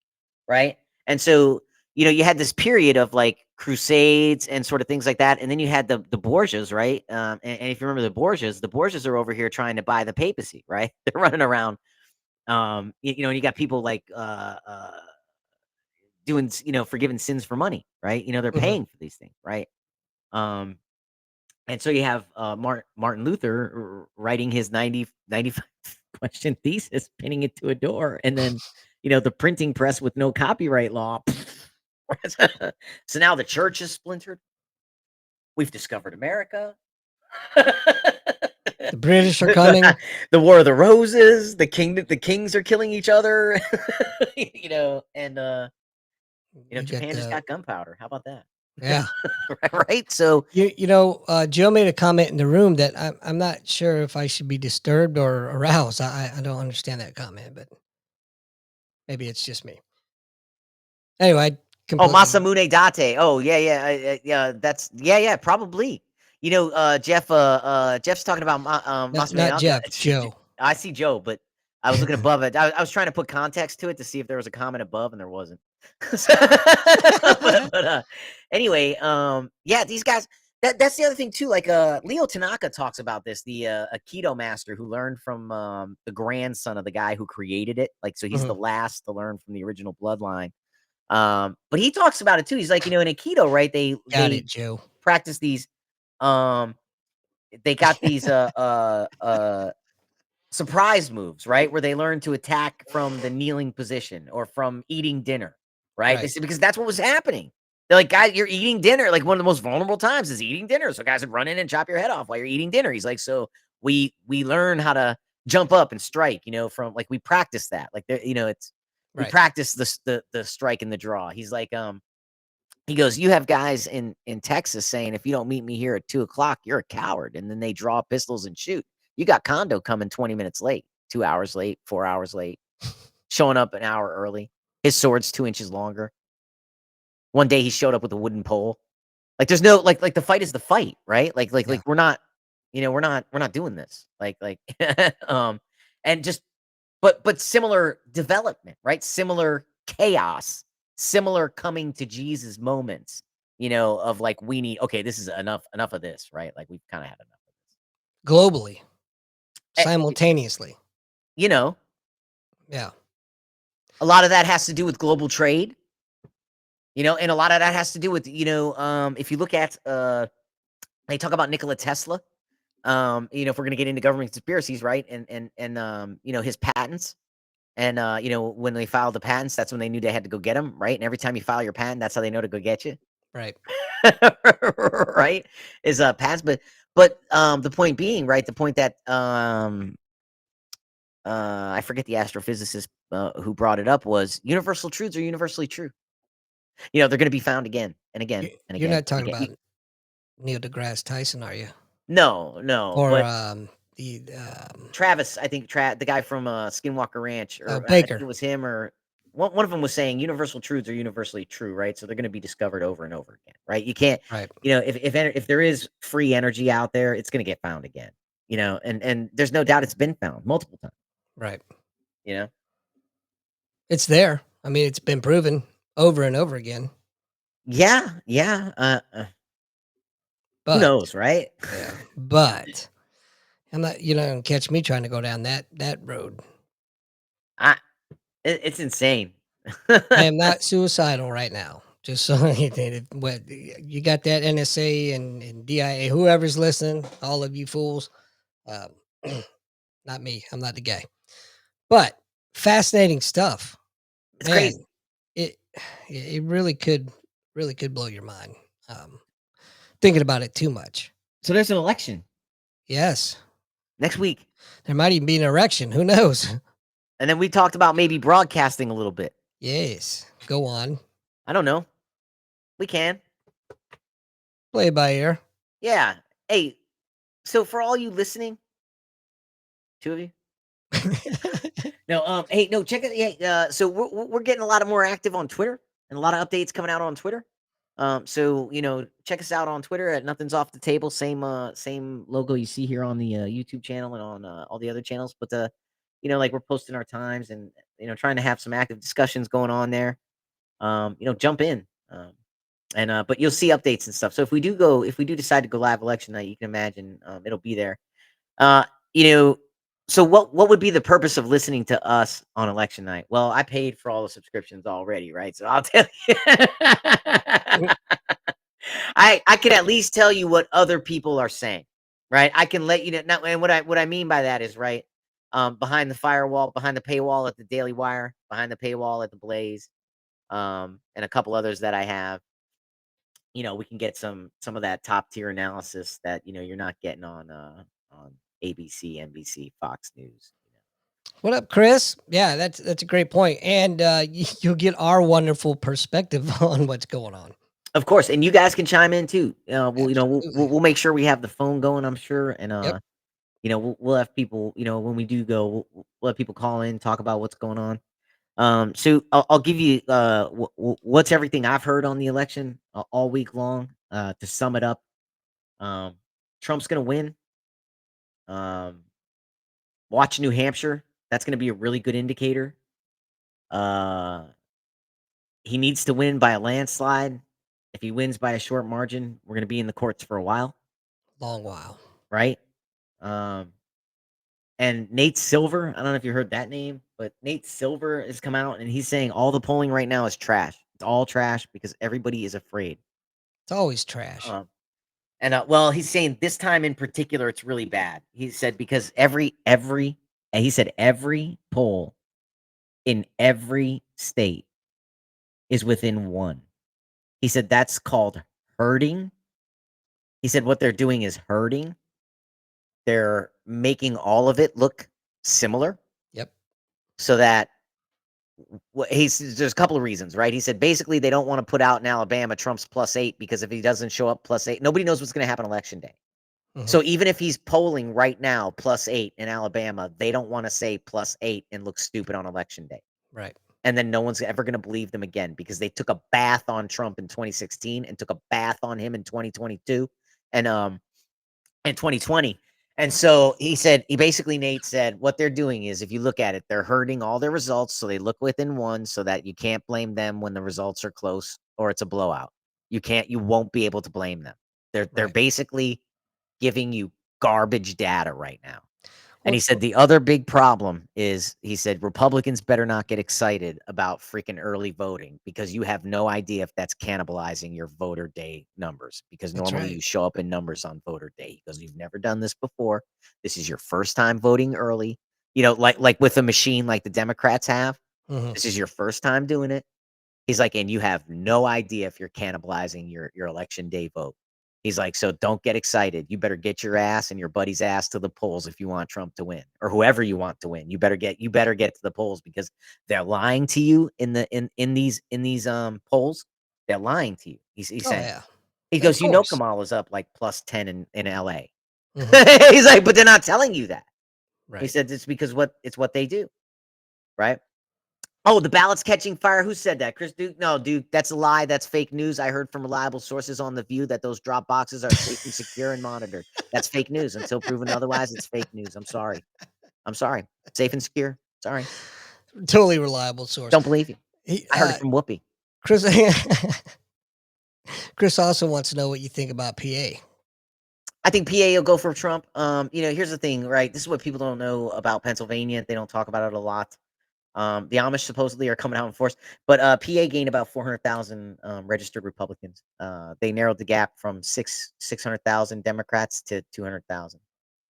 right? And so, you had this period of like crusades and sort of things like that, and then you had the Borgias, right? And if you remember the Borgias are over here trying to buy the papacy, right? They're running around, and you got people like doing, forgiving sins for money, right? They're
Mhm.
paying for these things, right? Um, and so you have Martin Luther writing his 95 question thesis, pinning it to a door, and then the printing press with no copyright law. So now the church is splintered. We've discovered America.
The British are
the,
coming.
the War of the Roses. The kings are killing each other. And
You got
Japan just
the
got gunpowder. How about that?
yeah.
Right. So
Joe made a comment in the room that I'm not sure if I should be disturbed or aroused. I don't understand that comment, but maybe it's just me. Anyway, I
Oh,
completely
Masamune Date. Oh, yeah, yeah, yeah. That's yeah, probably. Jeff's talking about Masamune
not
Date.
Jeff, Joe.
I see Joe, but I was looking above it. I was trying to put context to it to see if there was a comment above, and there wasn't. Anyway, yeah, these guys. That's the other thing too. Like, Leo Tanaka talks about this. The Aikido master who learned from the grandson of the guy who created it. Like, so he's the
Mhm.
last to learn from the original bloodline. But he talks about it too. He's like, in Aikido, right?
Got
They
it, Joe.
practice these. Um, they got these surprise moves, right? Where they learn to attack from the kneeling position or from eating dinner, right? They
Right,
said because that's what was happening. They're like, guys, you're eating dinner. Like one of the most vulnerable times is eating dinner. So guys would run in and chop your head off while you're eating dinner. He's like, so we learn how to jump up and strike. From like we practice that. Like it's we
right.
practice the strike and the draw. He's like, he goes, you have guys in Texas saying if you don't meet me here at 2 o'clock, you're a coward, and then they draw pistols and shoot. You got Kondo coming 20 minutes late, 2 hours late, 4 hours late, showing up an hour early. His sword's 2 inches longer. One day he showed up with a wooden pole. Like there's no like the fight is the fight, right? Like
Yeah.
we're not doing this. Like um and just but similar development, right? Similar chaos, similar coming to Jesus moments, of like we need okay, this is enough of this, right? Like we've kind of had enough of
Globally,
this.
simultaneously.
You know,
Yeah.
a lot of that has to do with global trade, and a lot of that has to do with, if you look at they talk about Nikola Tesla, if we're gonna get into government conspiracies, right? And his patents. And when they filed the patents, that's when they knew they had to go get them, right? And every time you file your patent, that's how they know to go get you.
Right.
Right? Is patents, but the point being, right? The point that I forget the astrophysicist who brought it up was universal truths are universally true. They're going to be found again and again and
You're
again
not
and
talking
again.
about Neil deGrasse Tyson, are you?
No, no,
Or,
but
the,
Travis, I think the guy from Skinwalker Ranch, or I think it
Baker.
was him, or one of them was saying universal truths are universally true, right? So they're going to be discovered over and over again, right? You can't,
Right.
if there is free energy out there, it's going to get found again, and there's no doubt it's been found multiple times,
Right.
you know.
It's there. I mean, it's been proven over and over again.
Yeah, yeah. Who
But
knows, right?
yeah, but I'm not. You know, catch me trying to go down that road.
I it's insane.
I am not suicidal right now. Just so what you got that NSA and DIA, whoever's listening, all of you fools. Um, not me. I'm not the guy. But fascinating stuff,
It's
man.
crazy.
It it really could blow your mind. Um, Thinking about it too much.
So there's an election
Yes,
next week,
there might even be an erection. Who knows?
and then we talked about maybe broadcasting a little bit.
Yes. Go on.
I don't know. We can.
Play it by ear.
Yeah. Hey, so for all you listening, two of you. No, hey, no, check it. Yeah, so we're getting a lot of more active on Twitter, and a lot of updates coming out on Twitter. So check us out on Twitter at Nothing's Off the Table. Same logo you see here on the YouTube channel and on all the other channels. But like we're posting our times and trying to have some active discussions going on there. Jump in. But you'll see updates and stuff. So if we do decide to go live election night, you can imagine it'll be there. Uh, you know, so what would be the purpose of listening to us on election night? Well, I paid for all the subscriptions already, right? So I'll tell you. I can at least tell you what other people are saying, right? I can let you know. Now, and what I mean by that is right behind the firewall, behind the paywall at the Daily Wire, behind the paywall at the Blaze, and a couple others that I have. We can get some of that top tier analysis that you're not getting on ABC, NBC, Fox News.
What up, Chris? Yeah, that's a great point, and you'll get our wonderful perspective on what's going on.
Of course, and you guys can chime in too. We'll
Absolutely.
make sure we have the phone going. I'm sure, and
Yep.
we'll have people. When we do go, we'll have people call in, talk about what's going on. So I'll give you what's everything I've heard on the election all week long. To sum it up, um, Trump's gonna win. Um, watch New Hampshire. That's gonna be a really good indicator. Uh, he needs to win by a landslide. If he wins by a short margin, we're gonna be in the courts for a while,
Long while.
right? Um, and Nate Silver, I don't know if you heard that name, but Nate Silver has come out and he's saying all the polling right now is trash. It's all trash because everybody is afraid.
It's always trash.
Um, well, he's saying this time in particular, it's really bad. He said because and he said every poll in every state is within one. He said that's called herding. He said what they're doing is herding. They're making all of it look similar
Yep.
so that there's a couple of reasons, right? He said basically they don't want to put out in Alabama Trump's +8 because if he doesn't show up +8, nobody knows what's going to happen election day.
Hmm.
So even if he's polling right now +8 in Alabama, they don't want to say +8 and look stupid on election day.
Right.
And then no one's ever going to believe them again because they took a bath on Trump in 2016 and took a bath on him in 2022 and in 2020. And so Nate said, what they're doing is if you look at it, they're hurting all their results. So they look within one so that you can't blame them when the results are close or it's a blowout. You won't be able to blame them. They're
Right.
basically giving you garbage data right now. And he
Well,
said the other big problem is he said Republicans better not get excited about freaking early voting because you have no idea if that's cannibalizing your voter day numbers because
that's
normally
right.
you show up in numbers on voter day because you've never done this before. This is your first time voting early. Like with a machine like the Democrats have.
Hmm.
This is your first time doing it. He's like, and you have no idea if you're cannibalizing your election day vote. He's like, so don't get excited. You better get your ass and your buddy's ass to the polls if you want Trump to win, or whoever you want to win. You better get to the polls because they're lying to you in these polls. They're lying to you. He's
Oh
saying.
yeah.
He
Of
goes,
course.
Kamala's up like +10 in LA.
Hmm.
He's like, but they're not telling you that. He
Right.
said it's because it's what they do, right? Oh, the ballot's catching fire. Who said that? Chris Duke? No, Duke, that's a lie. That's fake news. I heard from reliable sources on The View that those drop boxes are safe and secure and monitored. That's fake news. Until proven otherwise, it's fake news. I'm sorry. I'm sorry. Safe and secure. Sorry.
Totally reliable source.
Don't believe you.
He,
I heard it from Whoopi.
Chris Chris also wants to know what you think about PA.
I think PA will go for Trump. Here's the thing, right? This is what people don't know about Pennsylvania. They don't talk about it a lot. The Amish supposedly are coming out in force, but PA gained about 400,000 registered Republicans. They narrowed the gap from 600,000 Democrats to 200,000.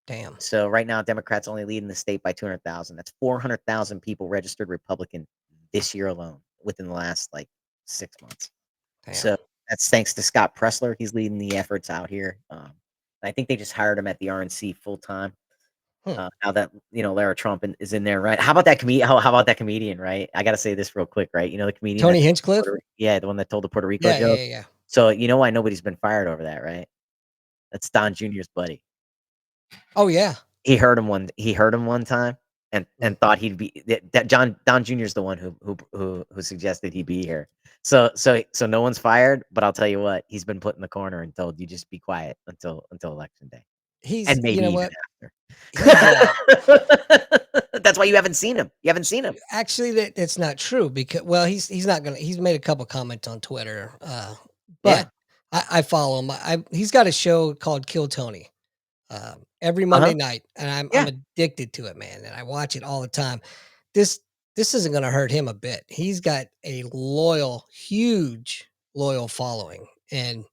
Damn,
So right now, Democrats only leading the state by 200,000. That's 400,000 people registered Republican this year alone within the last like 6 months.
damn.
So that's thanks to Scott Pressler. He's leading the efforts out here. I think they just hired him at the RNC full time.
Hmm.
Now that Lara Trump is in there, right? How about that How about that comedian, right? I got to say this real quick, right? You know the comedian that
Tony Hinchcliffe?
Yeah, the one that told the Puerto Rico
Yeah, yeah,
joke.
yeah, yeah.
So you know why nobody's been fired over that, right? That's Don Jr.'s buddy.
Oh yeah.
He heard him one time
Mm.
and thought he'd be that Don Jr.'s the one who suggested he be here. So no one's fired, but I'll tell you what, he's been put in the corner and told you just be quiet until election day.
He's
And
you
maybe
know
even
what?
after.
He's
That's why you haven't seen him. You haven't seen him.
actually that's not true because well, he's not gonna he's made a couple comments on Twitter.
Yeah.
But I follow him. He's got a show called Kill Tony. Every Monday
Uh-huh.
night, and I'm
Yeah.
addicted to it, man, and I watch it all the time. This this isn't gonna hurt him a bit. He's got a loyal, huge loyal following, and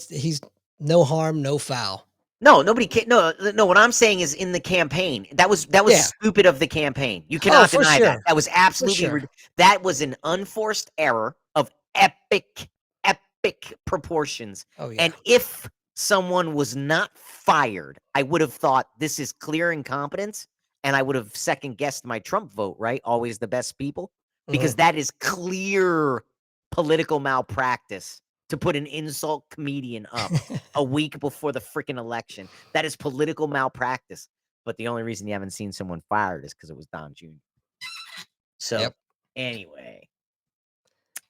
he's no harm, no foul.
No, nobody can no, what I'm saying is in the campaign. That was
Yeah.
stupid of the campaign. You
Oh,
cannot
for
deny that.
sure.
That was
For
absolutely
sure.
that was an unforced error of epic proportions.
Oh, yeah.
And if someone was not fired, I would have thought this is clear incompetence, and I would have second guessed my Trump vote, right? Always the best people, because
Mhm.
that is clear political malpractice to put an insult comedian up a week before the freaking election. That is political malpractice. But the only reason you haven't seen someone fired is because it was Don Jr. So
Yep.
anyway,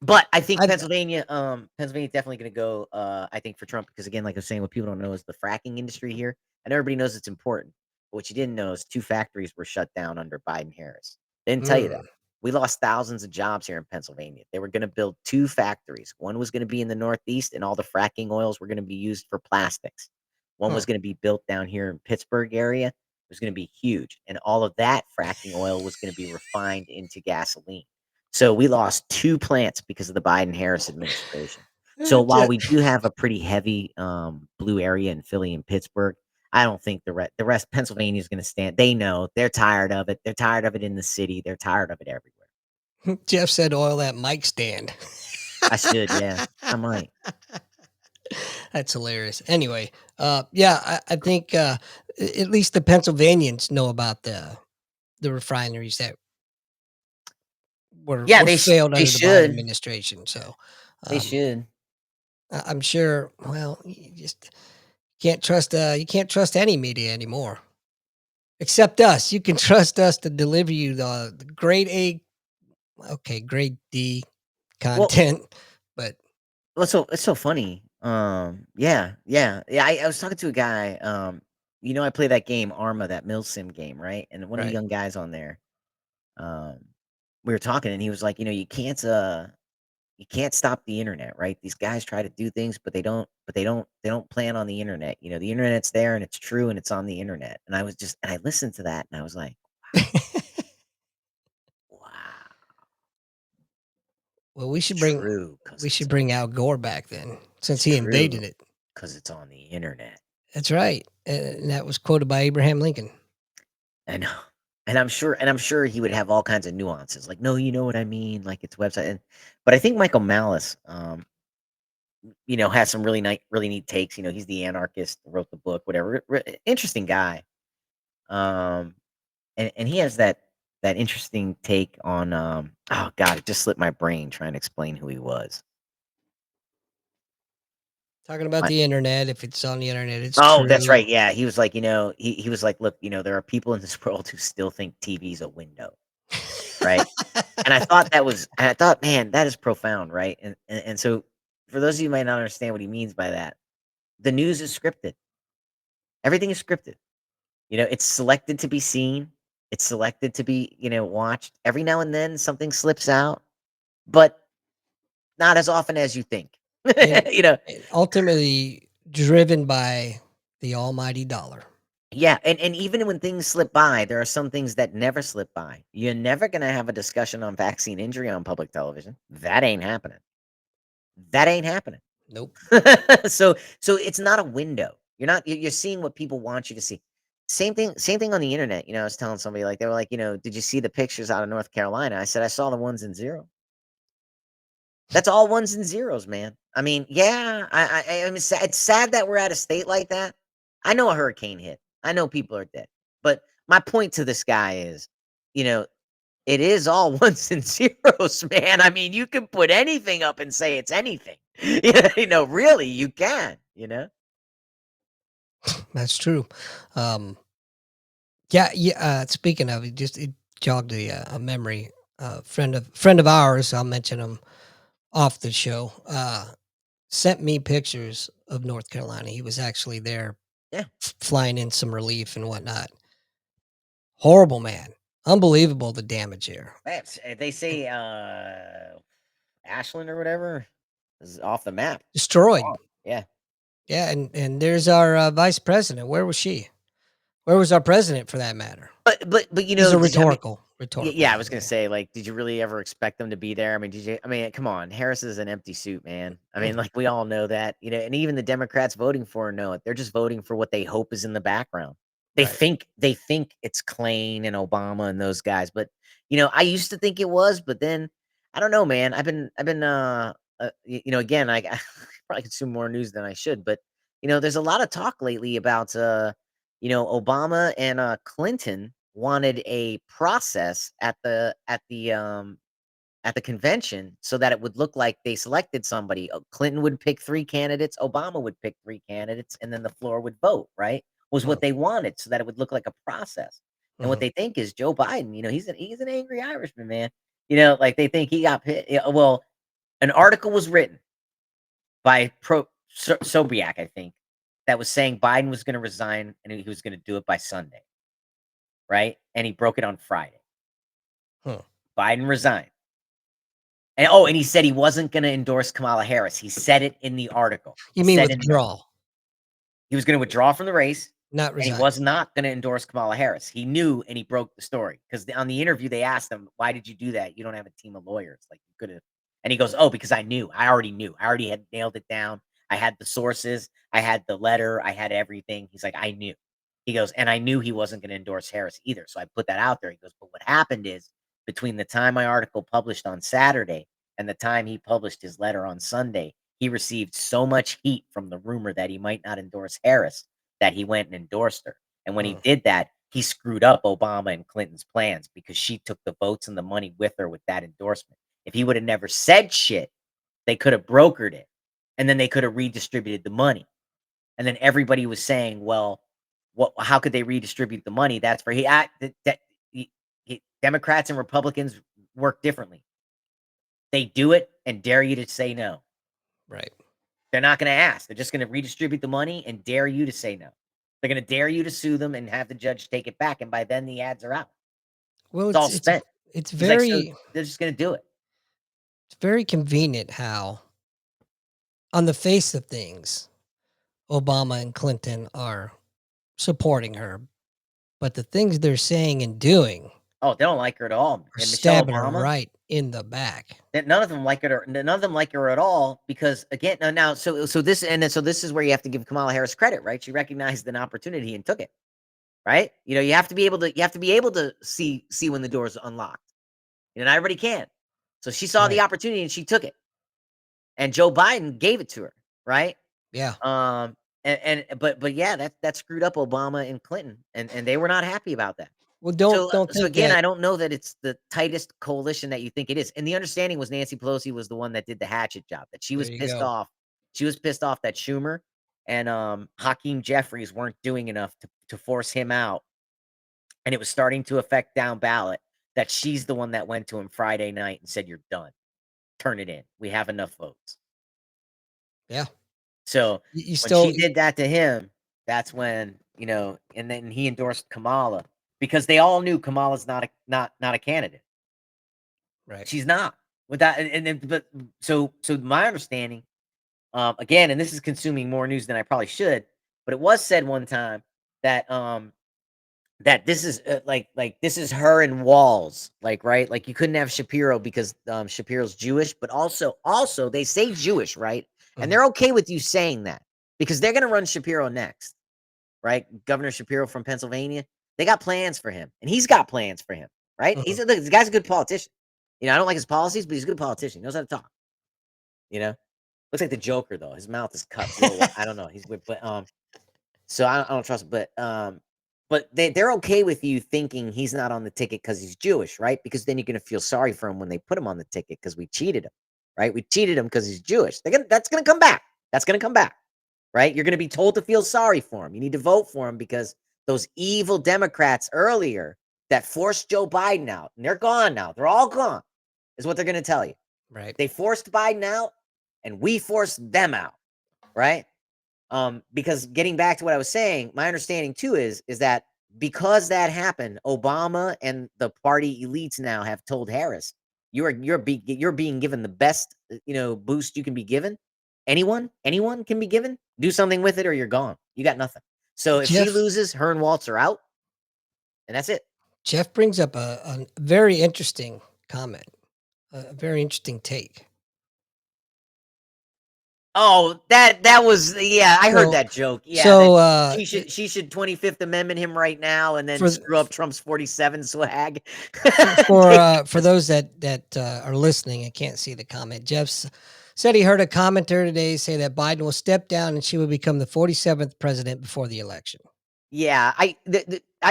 but I think
I
Pennsylvania's definitely going to go. I think for Trump because again, like I was saying, what people don't know is the fracking industry here, and everybody knows it's important. But what you didn't know is 2 factories were shut down under Biden Harris. They didn't tell you that.
mm,
We lost thousands of jobs here in Pennsylvania. They were going to build 2 factories. One was going to be in the Northeast, and all the fracking oils were going to be used for plastics. One
huh.
was going to be built down here in Pittsburgh area. It was going to be huge, and all of that fracking oil was going to be refined into gasoline. So we lost 2 plants because of the Biden-Harris administration. So while
Ju
we do have a pretty heavy, blue area in Philly and Pittsburgh, I don't think the rest Pennsylvania is gonna stand. They know. They're tired of it. They're tired of it in the city. They're tired of it everywhere.
Jeff said oil that mic stand.
I should, yeah. I might.
That's hilarious. Anyway, yeah, I think, at least the Pennsylvanians know about the refineries that
Yeah,
were failed
they
under the Biden
should.
administration, so,
They
um,
should.
I'm sure well, you just you can't trust any media anymore, except us. You can trust us to deliver you the grade A okay, grade D
Well,
content, but
it's so funny. Yeah. I was talking to a guy, I play that game Arma, that Milsim game, right? And one of the
right.
young guys on there, um, we were talking and he was like, you can't stop the internet, right? These guys try to do things, but they don't plan on the internet. The internet's there and it's true and it's on the internet. And I listened to that and I was like, wow,
Well,
it's true because
we should bring Al Gore back then since
it's
he
true
invaded it.
because it's on the internet.
That's right, and that was quoted by Abraham Lincoln.
I know. And I'm sure he would have all kinds of nuances. Like, no, you know what I mean? Like it's website. But I think Michael Malice, has some really neat takes. He's the anarchist, wrote the book, whatever. Interesting guy. Um, and he has that interesting take on oh god, it just slipped my brain trying to explain who he was.
Talking about
My,
the internet, if it's on the internet, it's
oh, that's
true.
right. Yeah, he was like, he was like, look, there are people in this world who still think TV's a window. right? And I thought, man, that is profound, right? And so for those of you who might not understand what he means by that, the news is scripted. Everything is scripted. It's selected to be seen. It's selected to be, watched. Every now and then something slips out, but not as often as you think.
and
you know,
and ultimately driven by the almighty dollar.
Yeah, and even when things slip by, there are some things that never slip by. You're never gonna have a discussion on vaccine injury on public television. That ain't happening. That ain't happening.
Nope.
So it's not a window. You're seeing what people want you to see. Same thing on the internet. I was telling somebody like they were like, did you see the pictures out of North Carolina? I said I saw the ones and zero. That's all ones and zeros, man. I mean, yeah, I mean, it's sad that we're at a state like that. I know a hurricane hit. I know people are dead. But my point to this guy is, you know, it is all ones and zeros, man. I mean, you can put anything up and say it's anything. Really, you can.
That's true. Um, yeah, yeah. Speaking of it, just it jogged a memory. Friend of ours, I'll mention him off the show. Sent me pictures of North Carolina. He was actually there,
Yeah.
flying in some relief and whatnot. Horrible man, unbelievable the damage here.
They say Ashland or whatever is off the map.
Destroyed.
Gone. Yeah.
Yeah, and there's our vice president. Where was she? Where was our president for that matter?
But
This is a
I mean,
rhetorical,
yeah, I
by
was
the
gonna
way.
say, like, did you really ever expect them to be there? I mean, did you? I mean, come on, Harris is an empty suit, man. I
Mm,
mean, like we all know that, and even the Democrats voting for her know it. They're just voting for what they hope is in the background.
right.
They think it's Klain and Obama and those guys, but I used to think it was, but then I don't know, man. I've been again, I probably consume more news than I should, but there's a lot of talk lately about Obama and Clinton wanted a process at the convention so that it would look like they selected somebody. Clinton would pick 3 candidates, Obama would pick 3 candidates, and then the floor would vote, right? Was
Mm,
what they wanted so that it would look like a process. And what
mhm,
they think is Joe Biden, he's an angry Irishman, man. Like they think he got hit. Yeah, well, an article was written by Sobiak, I think, that was saying Biden was going to resign and he was going to do it by Sunday, right? And he broke it on Friday.
huh.
Biden resigned. And he said he wasn't gonna endorse Kamala Harris. He said it in the article. He
You mean
said in there
withdrawal,
he was gonna withdraw from the race,
not
and he
resign.
was not gonna endorse Kamala Harris. He knew, and he broke the story because on the interview they asked him, "Why did you do that? You don't have a team of lawyers. Like you could have." And he goes, "Oh, because I knew. I already knew. I already had nailed it down. I had the sources. I had the letter. I had everything." He's like, "I knew." He goes, "And I knew he wasn't gonna endorse Harris either. So I put that out there." He goes, "But what happened is between the time my article published on Saturday and the time he published his letter on Sunday, he received so much heat from the rumor that he might not endorse Harris that he went and endorsed her. And when he
Mm,
did that, he screwed up Obama and Clinton's plans because she took the votes and the money with her with that endorsement. If he would have never said shit, they could have brokered it and then they could have redistributed the money. And then everybody was saying, well, how could they redistribute the money? That's for Democrats and Republicans work differently. They do it and dare you to say no.
right.
They're not going to ask. They're just going to redistribute the money and dare you to say no. They're going to dare you to sue them and have the judge take it back. And by then, the ads are out.
Well,
It's all spent.
it's
He's like, so
very
they're just going to do it.
it's very convenient how, on the face of things, Obama and Clinton are supporting her, but the things they're saying and doing
Oh, they don't like her at all.
are
And Michelle
stabbing her
Obama,
right in the back.
that none of them like it, or none of them like her at all because again, so this is where you have to give Kamala Harris credit, right? She recognized an opportunity and took it, right? You have to be able to see when the door is unlocked. Not everybody can. So she saw the
Right.
opportunity and she took it. And Joe Biden gave it to her, right?
Yeah.
But yeah, that screwed up Obama and Clinton, and they were not happy about that.
Well,
So
don't
so
think
again,
that.
I don't know that it's the tightest coalition that you think it is. And the understanding was Nancy Pelosi was the one that did the hatchet job. That she
There
was
you
pissed
go.
off. She was pissed off that Schumer and Hakeem Jeffries weren't doing enough to force him out, and it was starting to affect down ballot. that she's the one that went to him Friday night and said, "You're done. Turn it in. We have enough votes."
Yeah.
So
You
when she
still
did that to him, that's when, and then he endorsed Kamala because they all knew Kamala's not a candidate.
right.
She's not. With that, and then, but so my understanding, again, and this is consuming more news than I probably should, but it was said one time that that this is like this is her and Walls, like, right, like you couldn't have Shapiro because Shapiro's Jewish, but also they say Jewish, right, and
Mhm.
they're okay with you saying that because they're gonna run Shapiro next, right? Governor Shapiro from Pennsylvania, they got plans for him, and he's got plans for him, right?
Mhm.
This guy's a good politician. I don't like his policies, but he's a good politician. He knows how to talk. You know, looks like the Joker though. His mouth is cut real wide. I don't know. He's weird, but so I don't trust him. But they're okay with you thinking he's not on the ticket because he's Jewish, right? Because then you're gonna feel sorry for him when they put him on the ticket because we cheated him, right? We cheated him because he's Jewish. That's gonna come back. That's gonna come back, right? You're gonna be told to feel sorry for him. You need to vote for him because those evil Democrats earlier that forced Joe Biden out, and they're gone now. They're all gone, is what they're gonna tell you.
Right.
They forced Biden out, and we forced them out, right? Because getting back to what I was saying, my understanding too is that because that happened, Obama and the party elites now have told Harris, you're being given the best boost you can be given. Anyone can be given. Do something with it, or you're gone. You got nothing. So if she
Jeff
loses, her and Waltz are out, and that's it.
Jeff brings up a very interesting comment, a very interesting take.
Oh, that was, yeah, I heard
So
that joke. Yeah, that
so,
she should 25th Amendment him right now and then
for
screw up Trump's 47 swag. Take
for those that are listening and can't see the comment, said he heard a commenter today say that Biden will step down and she will become the 47th president before the election.
Yeah, I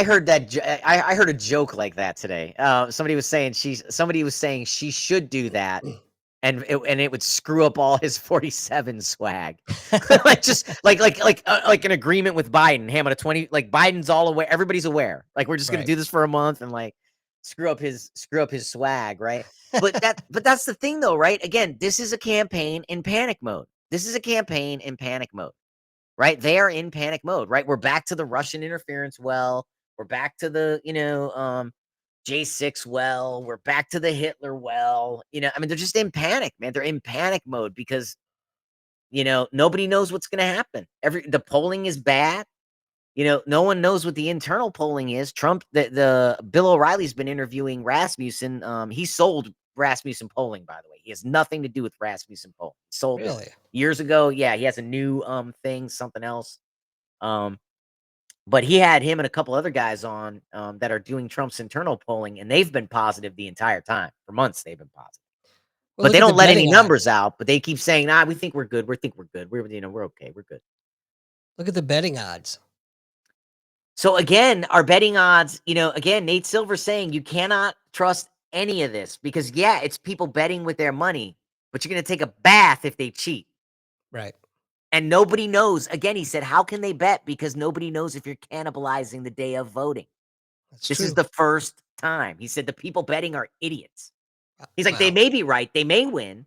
heard that I heard a joke like that today. Somebody was saying she should do that and it would screw up all his 47 swag. Like just like an agreement with Biden. Hey, I'm gonna 20 like Biden's all aware, everybody's aware. Like we're just gonna
Right.
do this for a month and like screw up his swag, right? But that's the thing though, right? Again, this is a campaign in panic mode. This is a campaign in panic mode, right? They are in panic mode, right? We're back to the Russian interference well. We're back to the, J6 well. We're back to the Hitler well. I mean, they're just in panic, man. They're in panic mode because, nobody knows what's going to happen. The polling is bad. No one knows what the internal polling is. The Bill O'Reilly's been interviewing Rasmussen. He sold Rasmussen polling, by the way. He has nothing to do with Rasmussen polling. He sold it
Really?
years ago. Yeah, he has a new thing, something else. Um, but he had him and a couple other guys on that are doing Trump's internal polling, and they've been positive the entire time. For months, they've been positive.
Well,
But
look
they
at the
don't let any
betting
numbers
odds.
out. But they keep saying, "Nah, we think we're good. We think we're good. We're okay. We're good."
Look at the betting odds.
So again, our betting odds, again, Nate Silver saying you cannot trust any of this because yeah, it's people betting with their money, but you're going to take a bath if they cheat.
Right.
And nobody knows. Again, he said, how can they bet? Because nobody knows if you're cannibalizing the day of voting.
That's
This is
true.
the first time. He said the people betting are idiots. He's like, they
Wow.
may be right, they may win,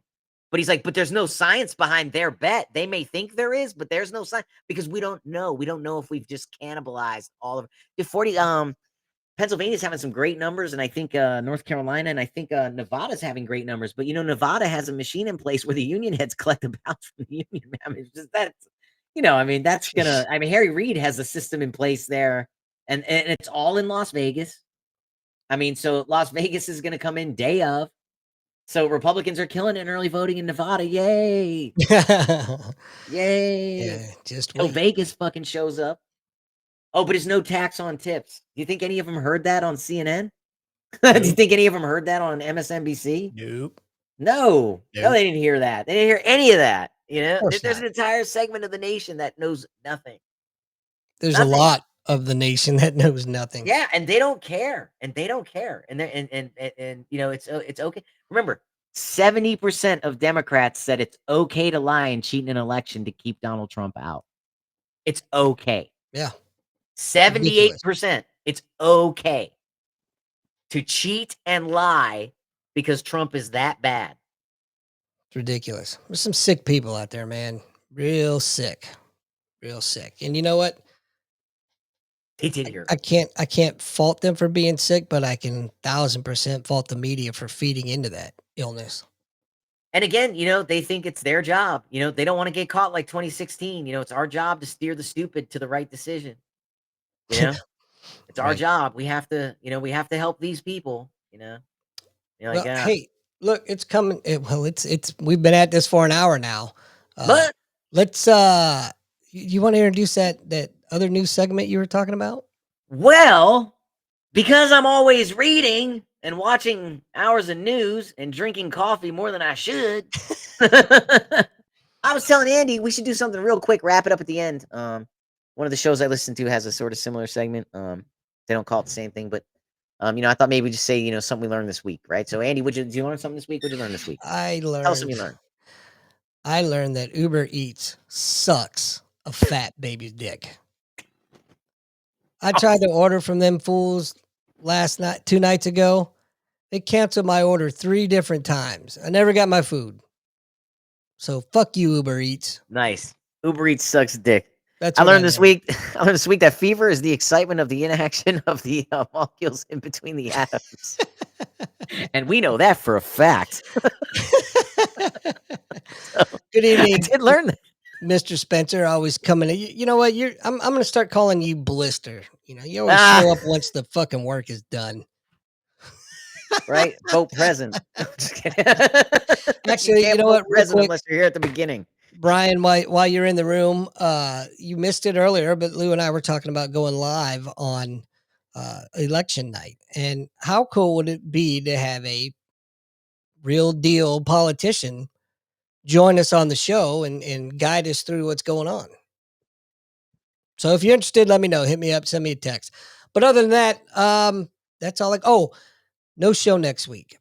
but he's like, but there's no science behind their bet. They may think there is, but there's no science because we don't know. We don't know if we've just cannibalized all of the 40. Pennsylvania's having some great numbers, and I think North Carolina and I think Nevada's having great numbers. But Nevada has a machine in place where the union heads collect the ballots from the union. I mean, it's just that's I mean, that's gonna. I mean, Harry Reid has a system in place there, and it's all in Las Vegas. I mean, so Las Vegas is gonna come in day of. So Republicans are killing it in early voting in Nevada. Yay! Yay!
Yeah, just
Till
wait.
Vegas fucking shows up. Oh, but it's no tax on tips. Do you think any of them heard that on CNN? Do you
Nope.
think any of them heard that on MSNBC?
Nope.
No. No,
Nope.
they didn't hear that. They didn't hear any of that.
Of course
There's
not.
an entire segment of the nation that knows nothing.
There's a
Nothing.
lot of the nation that knows nothing.
Yeah, and they don't care. And they don't care. And they and it's okay. Remember, 70% of Democrats said it's okay to lie and cheat in an election to keep Donald Trump out. It's okay.
Yeah. Ridiculous.
78%. It's okay. to cheat and lie because Trump is that bad.
It's ridiculous. There's some sick people out there, man. Real sick. Real sick. And you know what?
They did hear.
I can't fault them for being sick, but I can 1000% fault the media for feeding into that illness.
And again, they think it's their job. They don't want to get caught like 2016. It's our job to steer the stupid to the right decision. It's our
Right.
job. We have to help these people. You're like,
Well, hey, look, it's coming. It's we've been at this for an hour now. Uh,
but
let's you want to introduce that other new segment you were talking about?
well, because I'm always reading and watching hours of news and drinking coffee more than I should. I was telling Andy we should do something real quick, wrap it up at the end. One of the shows I listen to has a sort of similar segment. They don't call it the same thing, but I thought maybe just say, something we learned this week, right? So Andy, do you learn something this week? What'd you learn this week?
I
Tell us something
learned
you learned.
I learned that Uber Eats sucks a fat baby's dick. I tried to order from them fools last night, 2 nights ago. They canceled my order 3 different times. I never got my food. So fuck you, Uber Eats.
Nice. Uber Eats sucks dick.
That's
I
what I
learned this
learned.
week. I learned this week that fever is the excitement of the inaction of the molecules in between the atoms, and we know that for a fact. So,
Good
I
evening,
did learn that,
Mr. Spencer. Always coming. You know what? I'm going to start calling you Blister. You always
ah,
show up once the fucking work is done.
right? Vote present. Just kidding. You
Actually, you
can't
know
vote
what? Real
present
quick,
unless you're here at the beginning.
Brian, while you're in the room, you missed it earlier, but Lou and I were talking about going live on election night. And how cool would it be to have a real deal politician join us on the show and guide us through what's going on? So if you're interested, let me know. Hit me up, send me a text. But other than that, that's all. No show next week.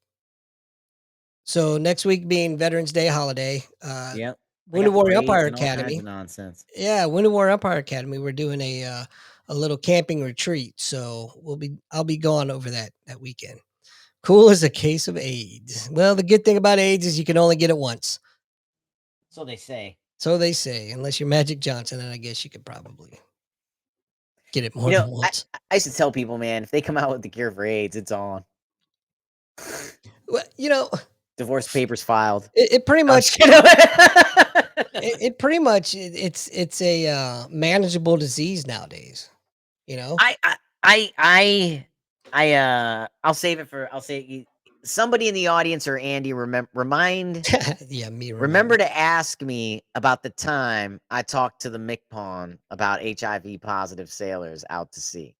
So next week being Veterans Day holiday,
Yep. I
Wounded
got
Warrior Umpire
parades and all kinds
Academy.
of nonsense.
Yeah, Wounded Warrior Umpire Academy. We're doing a little camping retreat. So I'll be gone over that weekend. Cool as a case of AIDS. Well, the good thing about AIDS is you can only get it once.
So they say.
So they say, unless you're Magic Johnson, then I guess you could probably get it more
You know,
than
I,
once.
I used to tell people, man, if they come out with the cure for AIDS, it's on.
Well,
Divorce papers filed.
it pretty
I'm
much
just kidding.
it pretty much it's a manageable disease nowadays. You know,
I I I'll save it for somebody in the audience or Andy
yeah, me
remember
remember.
to ask me about the time I talked to the MCPON about HIV positive sailors out to sea.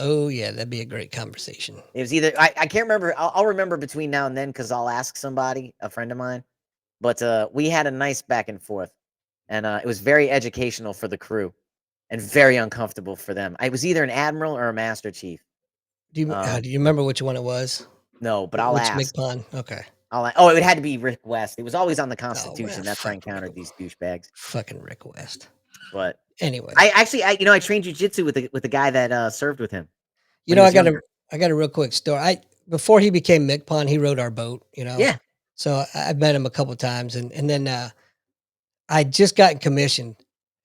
Oh yeah, that'd be a great conversation.
It was either I can't remember. I'll remember between now and then because I'll ask somebody, a friend of mine. But we had a nice back and forth, and it was very educational for the crew, and very uncomfortable for them. I was either an admiral or a master chief.
Do you remember which one it was?
No, but I'll
Which
ask.
McPon? Okay.
Oh, it had to be Rick West. It was always on the
Oh well,
Constitution. That's where I encountered these douchebags.
fucking Rick West.
But
Anyway,
I actually, I trained jujitsu with the guy that served with him
you
when he
know,
was younger.
I got a real quick story. I Before he became McPon, he rode our boat.
Yeah,
So I've met him a couple times, and then I just gotten commissioned,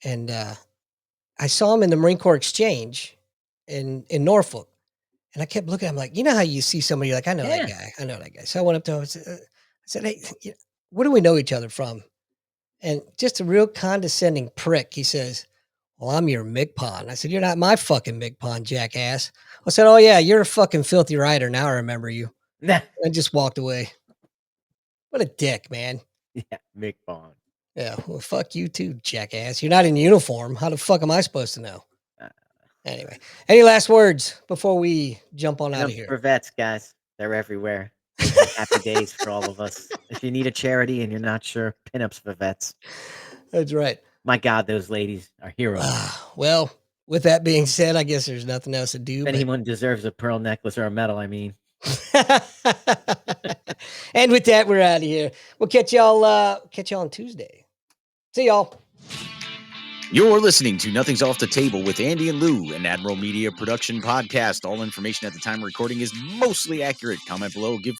and I saw him in the Marine Corps Exchange in Norfolk, and I kept looking. I'm like, how you see somebody, you're like, I know that
yeah.
guy. I know that guy. So I went up to him. I said, hey, where do we know each other from? And just a real condescending prick. He says, well, I'm your McPon. I said, you're not my fucking McPon, jackass. I said, oh yeah, you're a fucking filthy writer. Now I remember you.
Nah.
I just walked away. What a dick, man.
Yeah, Mick Bond.
Yeah, well, fuck you too, jackass. You're not in uniform. How the fuck am I supposed to know?
Uh,
Anyway, any last words before we jump on out of here?
for vets, guys, they're everywhere, making happy days for all of us. If you need a charity and you're not sure, pinups for vets.
That's right.
My God, those ladies are heroes.
Well, with that being said, I guess there's nothing else to do.
If anyone deserves a pearl necklace or a medal, I mean.
And with that, we're out of here. We'll catch y'all on Tuesday. See y'all.
You're listening to Nothing's Off the Table with Andy and Lou, an Admiral Media production podcast. All information at the time of recording is mostly accurate. Comment below, give